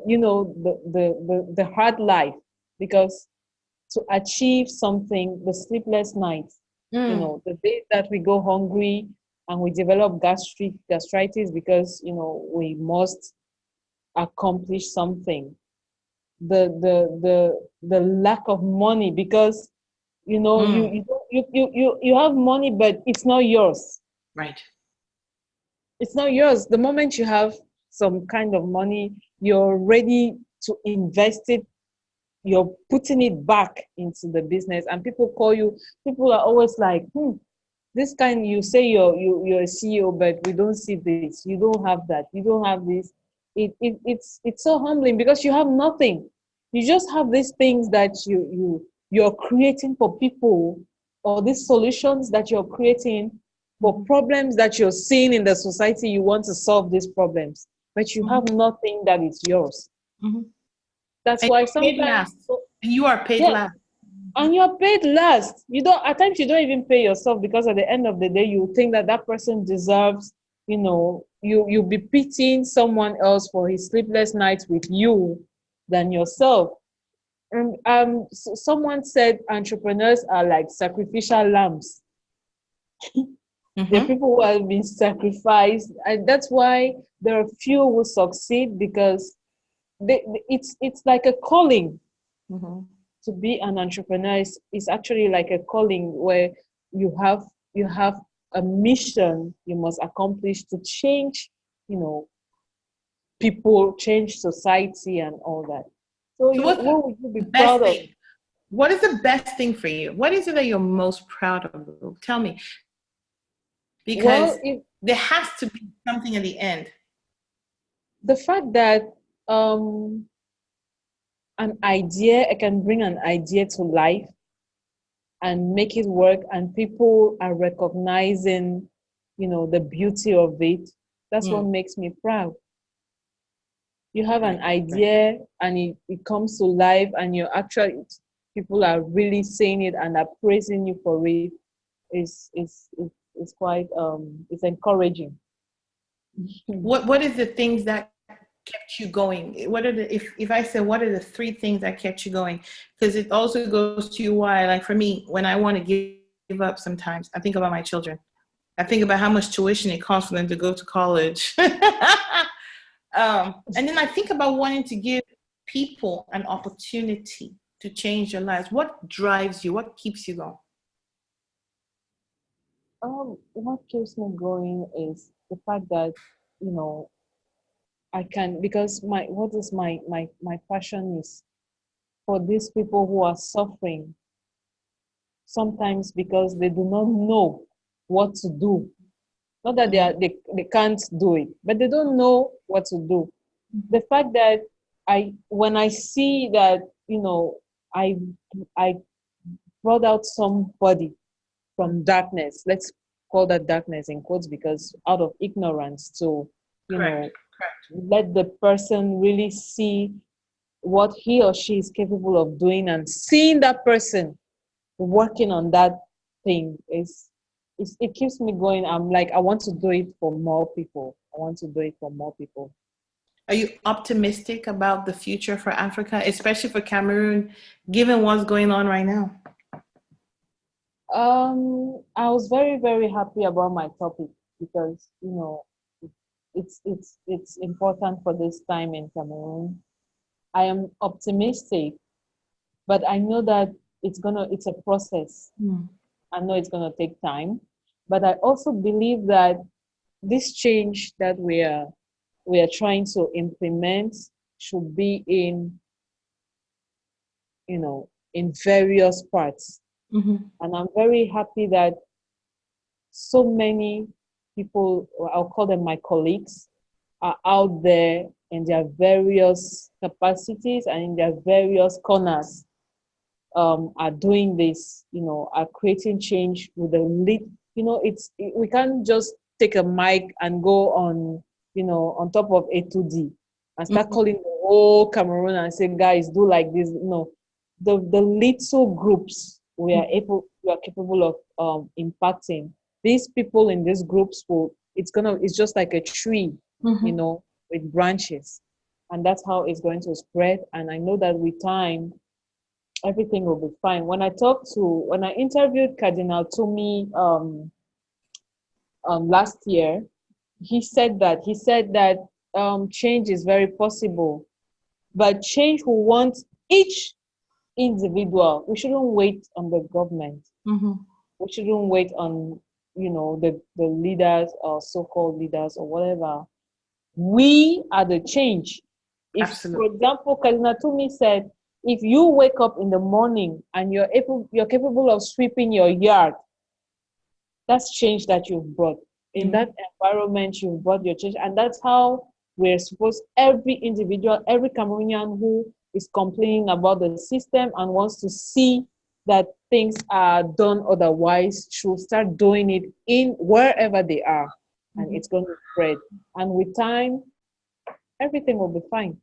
hard life, because to achieve something, the sleepless nights, the days that we go hungry and we develop gastritis because we must accomplish something. The lack of money, because you have money, but it's not yours. Right. It's not yours. The moment you have some kind of money, you're ready to invest it. You're putting it back into the business, and people are always like, this kind, you say you're a CEO, but we don't see this. You don't have that. You don't have this. It's so humbling, because you have nothing. You just have these things that you're creating for people, or these solutions that you're creating for problems that you're seeing in the society. You want to solve these problems, but you have nothing that is yours. That's why sometimes you are paid last. And you're paid last. At times you don't even pay yourself, because at the end of the day, you think that person deserves, you'll be pitying someone else for his sleepless nights with you than yourself. And someone said entrepreneurs are like sacrificial lambs. They're people who have been sacrificed, and that's why there are few who succeed, because it's like a calling. To be an entrepreneur is actually like a calling, where you have a mission you must accomplish to change, people, change society and all that. So So what's what would you be the proud best of? thing? What is the best thing for you? What is it that you're most proud of, Ruth? Tell me, because Well, if there has to be something at the end. the fact that um I can bring an idea to life and make it work, and people are recognizing, the beauty of it. That's what Mm, makes me proud. You have an right, right. idea and it comes to life, and you're actually, people are really saying it and are praising you for it. Is quite it's encouraging. What is the things that kept you going? What are the if I say what are the three things that kept you going? Because it also goes to why, like for me, when I want to give up sometimes, I think about my children. I think about how much tuition it costs for them to go to college. And then I think about wanting to give people an opportunity to change their lives. What drives you? What keeps you going? What keeps me going is the fact that, you know I can, because my passion is for these people who are suffering, sometimes because they do not know what to do. Not that Mm, they can't do it, but they don't know what to do. The fact that when I see that, I I brought out somebody from darkness, let's call that darkness in quotes, because out of ignorance, to, you correct, know, correct. let the person really see what he or she is capable of doing, and seeing that person working on that thing it keeps me going. I'm like, I want to do it for more people. I want to do it for more people. Are you optimistic about the future for Africa, especially for Cameroon, given what's going on right now? I was very, very happy about my topic, because, it's important for this time in Cameroon. I am optimistic, but I know that it's a process. Mm. I know it's gonna take time, but I also believe that this change that we are trying to implement should be in various parts. Hmm. And I'm very happy that so many people, or I'll call them my colleagues, are out there in their various capacities and in their various corners, are doing this, are creating change with the lead. We can't just take a mic and go on top of A2D and start Hmm. calling the whole Cameroon and say, guys, do like this. No, the little groups we are capable of impacting. These people in these groups it's just like a tree, Hmm. with branches, and that's how it's going to spread. And I know that with time everything will be fine. When I interviewed Cardinal Tumi last year, he said that change is very possible, but change will want each individual. We shouldn't wait on the government. Hmm. We shouldn't wait on the leaders or so-called leaders or whatever. We are the change. If, for Absolutely. example, Kalinatumi said, if you wake up in the morning and you're capable of sweeping your yard, that's change that you've brought. In that Mhm. environment, you've brought your change. And that's how we're supposed, every individual, every Cameroonian who is complaining about the system and wants to see that things are done otherwise should start doing it in wherever they are. And Mhm. it's going to spread. And with time, everything will be fine.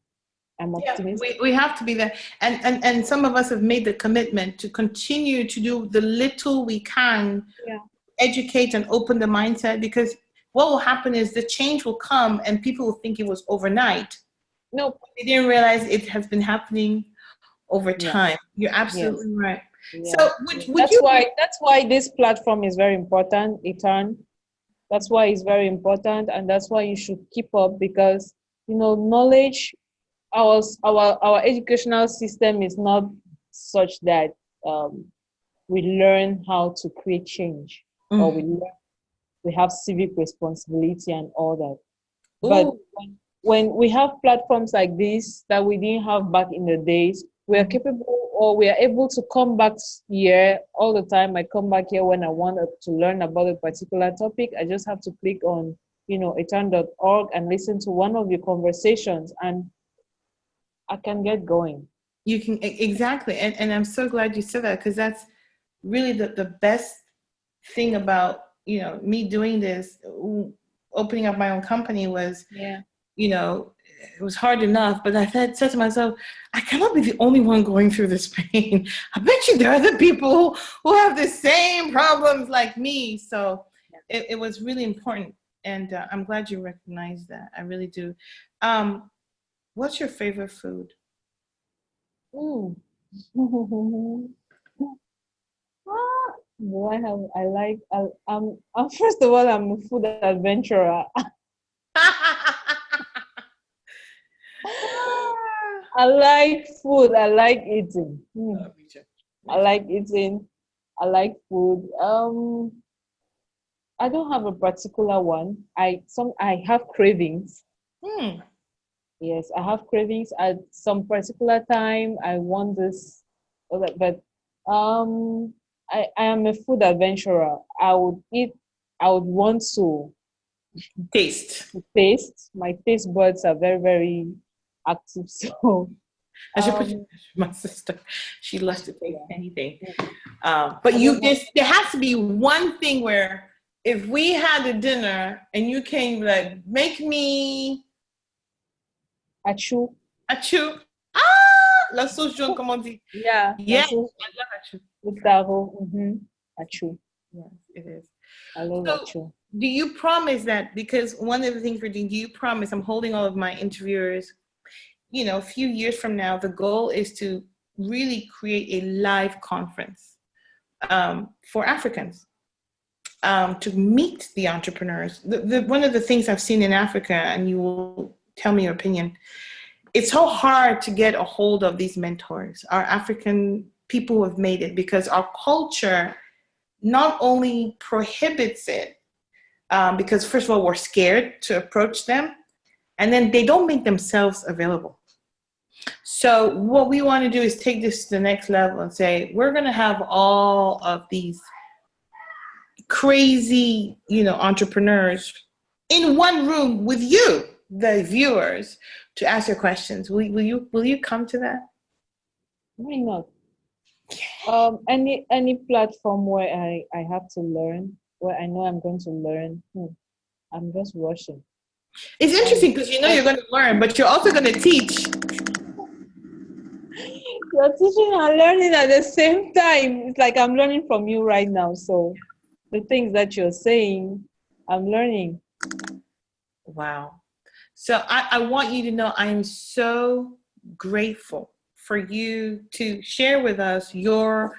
I'm Yeah, optimistic. we have to be there. And some of us have made the commitment to continue to do the little we can, Yeah. educate and open the mindset, because what will happen is the change will come and people will think it was overnight. No. They didn't realize it has been happening over Yeah. time. You're Yes. absolutely right. Yeah. So Yeah. would That's you why that's why this platform is very important, Ethan. That's why it's very important, and that's why you should keep up, because knowledge, our educational system is not such that um, we learn how to create change, or we mm, learn we have civic responsibility and all that. But Ooh. when we have platforms like this that we didn't have back in the days, we are capable, or we are able to come back here all the time. I come back here when I want to learn about a particular topic. I just have to click on, eturn.org and listen to one of your conversations, and I can get going. You can, exactly. And I'm so glad you said that, because that's really the best thing about, me doing this, opening up my own company was, it was hard enough, but I said to myself, I cannot be the only one going through this pain. I bet you there are other people who have the same problems like me. So it was really important. And I'm glad you recognized that. I really do. What's your favorite food? Mm. I'm first of all, I'm a food adventurer. I like food. I like eating. I like eating. I like food. I don't have a particular one. I have cravings. Yes, I have cravings at some particular time. I want this or that, but I am a food adventurer. I would want to taste. My taste buds are very, very active. So I should put you, my sister. She loves to taste anything. But there has to be one thing where if we had a dinner and you came like, make me achu. Achu. La sauce jaune, comment on dit? Yeah. Yes, I love achu. With taro. Achu. Yes, it is. I love achu. Do you promise that? Because one of the things we're doing, do you promise? I'm holding all of my interviewers. A few years from now, the goal is to really create a live conference for Africans to meet the entrepreneurs. One of the things I've seen in Africa, and you will tell me your opinion, it's so hard to get a hold of these mentors, our African people who have made it, because our culture not only prohibits it, because first of all, we're scared to approach them, and then they don't make themselves available. So what we want to do is take this to the next level and say, we're going to have all of these crazy, entrepreneurs in one room with you, the viewers, to ask your questions. Will you come to that? Why not? Any platform where I have to learn, where I know I'm going to learn, I'm just rushing. It's interesting because you're going to learn, but you're also going to teach. You're teaching and learning at the same time. It's like I'm learning from you right now. So the things that you're saying, I'm learning. Wow. So I want you to know I am so grateful for you to share with us your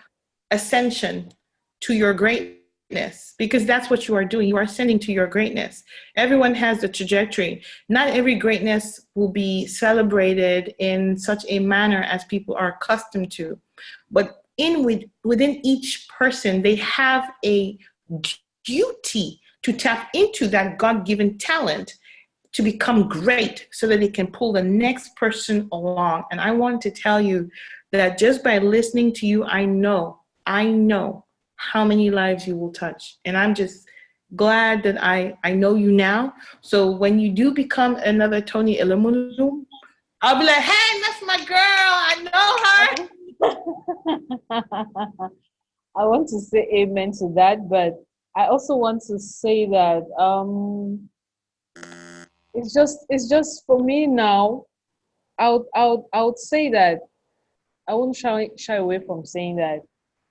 ascension to your greatness, because that's what you are doing. You are ascending to your greatness. Everyone has a trajectory. Not every greatness will be celebrated in such a manner as people are accustomed to, but within each person, they have a duty to tap into that God-given talent to become great so that they can pull the next person along. And I want to tell you that just by listening to you, I know how many lives you will touch. And I'm just glad that I know you now. So when you do become another Tony Elumulu, I'll be like, hey, that's my girl. I know her. I want to say amen to that, but I also want to say that it's just for me now. I would say that I won't shy away from saying that.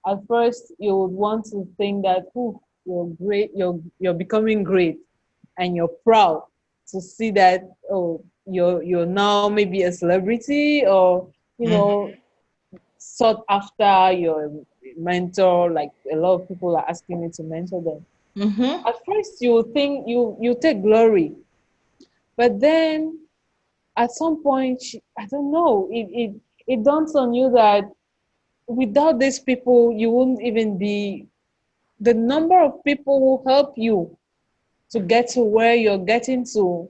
At first, you would want to think that, you're great, you're becoming great, and you're proud to see that, you're now maybe a celebrity, or sought after your mentor. Like a lot of people are asking me to mentor them. Mm-hmm. At first, you think you take glory, but then at some point, I don't know, it dawns on you that without these people, you wouldn't even be the number of people who help you to get to where you're getting to,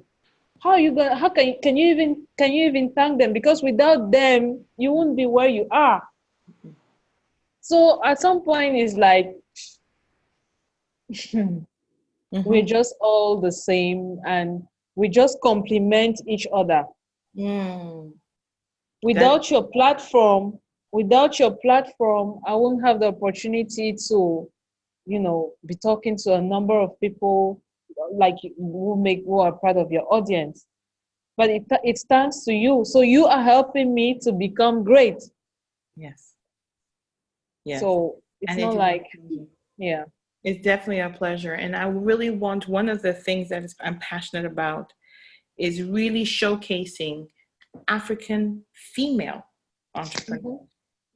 how are you gonna, how can you even thank them? Because without them, you won't be where you are. So at some point, it's like we're Mm-hmm. just all the same, and we just complement each other. Mm. That Without your platform, I won't have the opportunity to, be talking to a number of people like who are part of your audience. But it stands to you, so you are helping me to become great. yes, yes, So it's and it not is. like, yeah. It's definitely a pleasure. And I really want, one of the things that I'm passionate about is really showcasing African female entrepreneurs.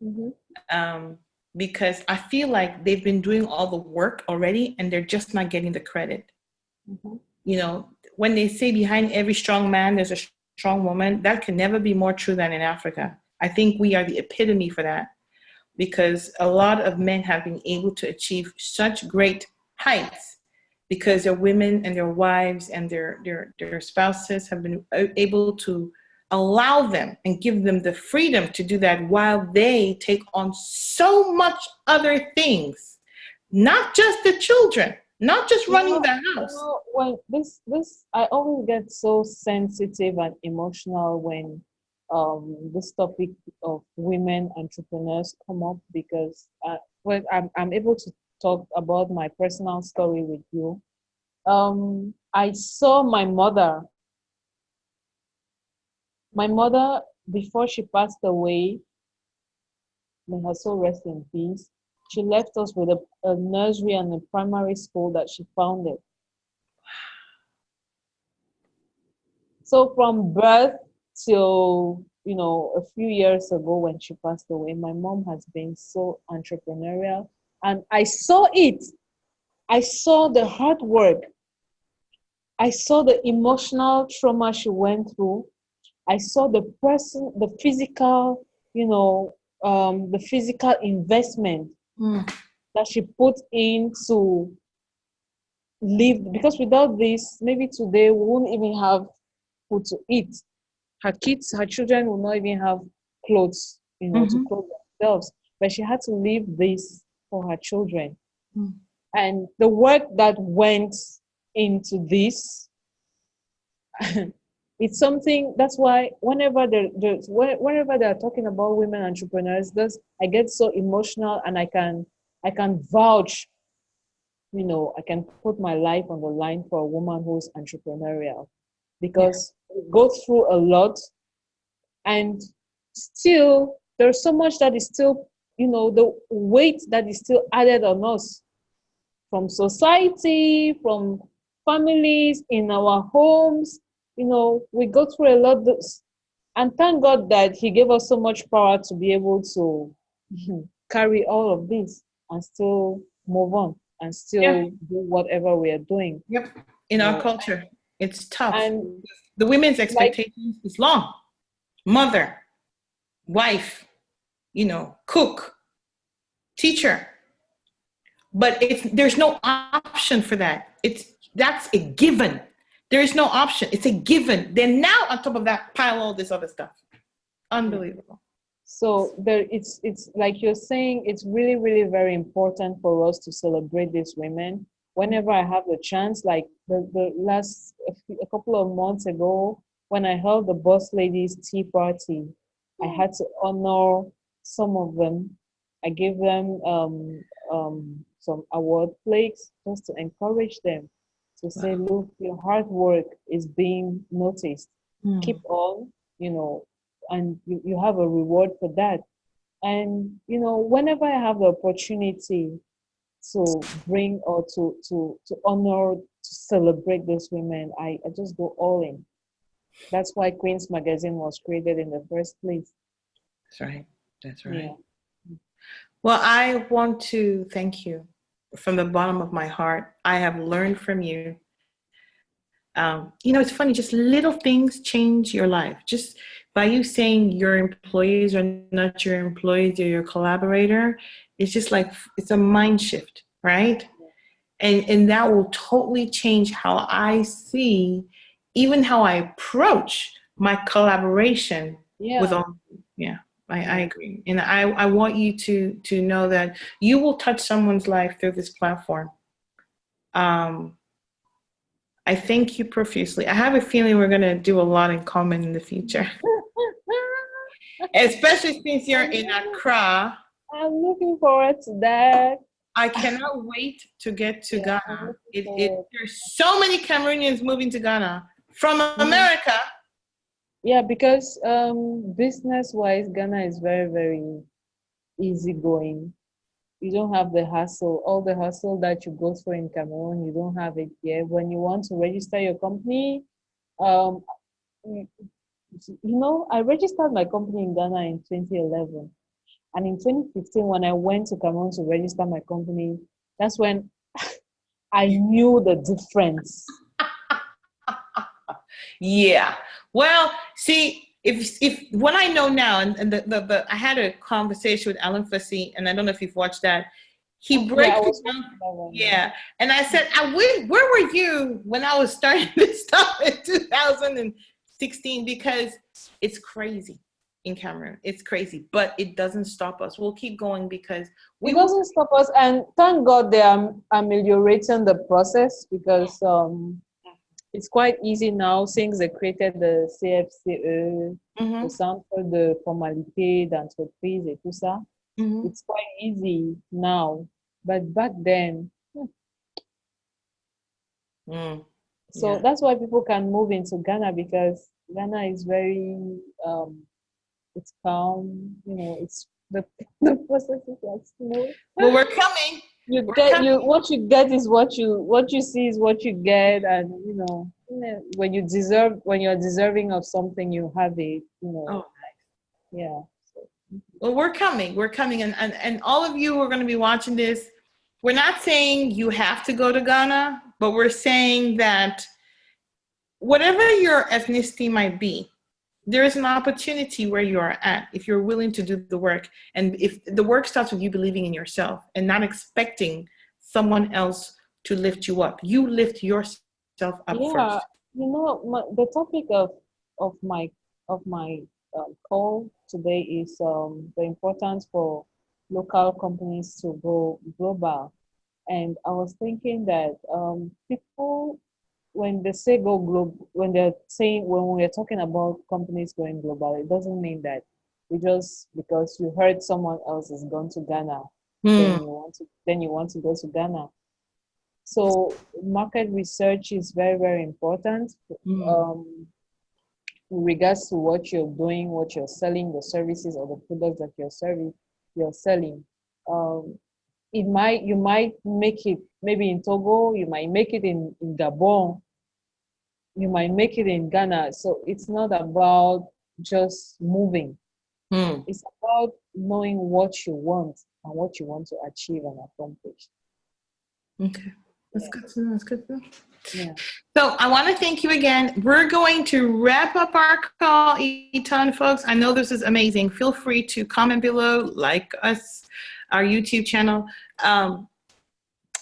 Mm-hmm. Um, because I feel like they've been doing all the work already and they're just not getting the credit. Mm-hmm. You know, when they say behind every strong man, there's a strong woman, that can never be more true than in Africa. I think we are the epitome for that, because a lot of men have been able to achieve such great heights because their women and their wives and their spouses have been able to allow them and give them the freedom to do that, while they take on so much other things, not just the children, not just running the house. When this I always get so sensitive and emotional when this topic of women entrepreneurs come up, because when I'm able to talk about my personal story with you. I saw my mother before she passed away. May her soul rest in peace. She left us with a nursery and a primary school that she founded. So from birth till, a few years ago when she passed away, my mom has been so entrepreneurial. And I saw it. I saw the hard work. I saw the emotional trauma she went through. I saw the physical, the physical investment Mm. that she put into live, because without this, maybe today we won't even have food to eat. Her children will not even have clothes, to Mm-hmm. clothe themselves. But she had to leave this for her children. Mm. And the work that went into this, it's something that's why whenever they're talking about women entrepreneurs, I get so emotional, and I can vouch, I can put my life on the line for a woman who's entrepreneurial, Yeah. because we go through a lot, and still there's so much that is still, the weight that is still added on us from society, from families, in our homes. We go through a lot, and thank God that He gave us so much power to be able to carry all of this and still move on and Yeah. still do whatever we are doing. Yep. In You our know, culture, it's tough. and The women's like, expectations is long. Mother, wife, cook, teacher. But there's no option for that. That's a given. There is no option. It's a given. Then now on top of that, pile all this other stuff. Unbelievable. so there, it's like you're saying, it's really, really very important for us to celebrate these women. Whenever I have the chance, like the last a couple of months ago, when I held the boss ladies tea party, I had to honor some of them. I gave them some award plaques just to encourage them, to say, Wow. look, your hard work is being noticed. Keep Mm. on, and you have a reward for that. And whenever I have the opportunity to bring, or to honor, to celebrate those women, I just go all in. That's why Queen's Magazine was created in the first place. That's right. That's Yeah. right. Well, I want to thank you from the bottom of my heart. I have learned from you. It's funny, just little things change your life. Just by you saying your employees are not your employees, they're your collaborator, it's just like, it's a mind shift, right? And that will totally change how I see, even how I approach my collaboration with all. Yeah, I agree. And I want you to know that you will touch someone's life through this platform. I thank you profusely. I have a feeling we're going to do a lot in common in the future, especially since you're in Accra. I'm looking forward to that. I cannot wait to get to Ghana. There's so many Cameroonians moving to Ghana from America. Yeah, because business-wise, Ghana is very, very easygoing. You don't have the hassle. All the hassle that you go through in Cameroon, you don't have it here. When you want to register your company, um, you I registered my company in Ghana in 2011. And in 2015, when I went to Cameroon to register my company, that's when I knew the difference. Yeah. Well, see, if what I know now, and I had a conversation with Alan Fussy, and I don't know if you've watched that. He breaks it down. Yeah. And I said, where were you when I was starting this stuff in 2016? Because it's crazy in Cameroon. It's crazy, but it doesn't stop us. We'll keep going because it doesn't stop us. And thank God they are ameliorating the process, because it's quite easy now since they created the CFCE, the Centre de Formalité d'Entreprise et tout ça. It's quite easy now, but back then. So that's why people can move into Ghana, because Ghana is very, it's calm. It's the process is like slow. Well, we're coming. What you get is what you see is what you get, and when you're deserving of something, you have it. Oh, nice. Yeah. Well, we're coming, and all of you who are going to be watching this, we're not saying you have to go to Ghana, but we're saying that whatever your ethnicity might be, there is an opportunity where you are at if you're willing to do the work. And if the work starts with you believing in yourself and not expecting someone else to lift you up, you lift yourself up first. The topic of my call today is the importance for local companies to go global. And I was thinking that people, when they say go global, when we're talking about companies going global, it doesn't mean that just because you heard someone else is going to Ghana, then you want to go to Ghana. So market research is very, very important in regards to what you're doing, what you're selling, the services or the products that you're selling. You might make it maybe in Togo, you might make it in Gabon, you might make it in Ghana. So it's not about just moving. It's about knowing what you want and what you want to achieve and accomplish. Okay. That's good to know. That's good to know. Yeah. So I want to thank you again. We're going to wrap up our call, Eton, folks. I know this is amazing. Feel free to comment below, like us, our YouTube channel.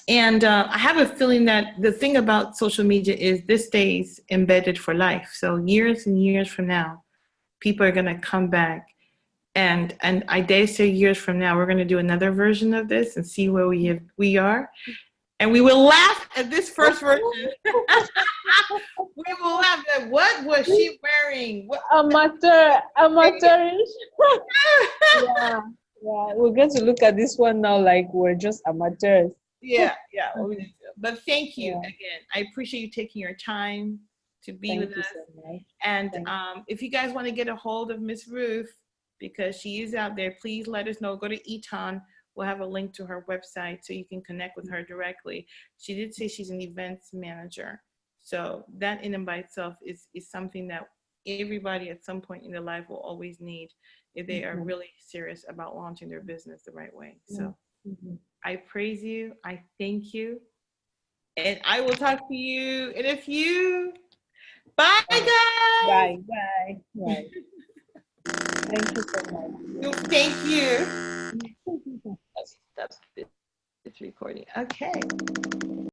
And I have a feeling that the thing about social media is this stays embedded for life. So years and years from now, people are going to come back. And I dare say years from now, we're going to do another version of this and see where we are. And we will laugh at this first version. We will laugh at what was she wearing? Amateurish. Yeah. We're going to look at this one now like we're just amateurs. Yeah. But thank you again. I appreciate you taking your time to be with us. So and if you guys want to get a hold of Miss Ruth, because she is out there, please let us know. Go to Eton. We'll have a link to her website so you can connect with her directly. She did say she's an events manager. So that in and by itself is something that everybody at some point in their life will always need if they are really serious about launching their business the right way. So I praise you. I thank you. And I will talk to you in a few. Bye, guys. Bye. Thank you so much. Thank you. That's this recording. Okay.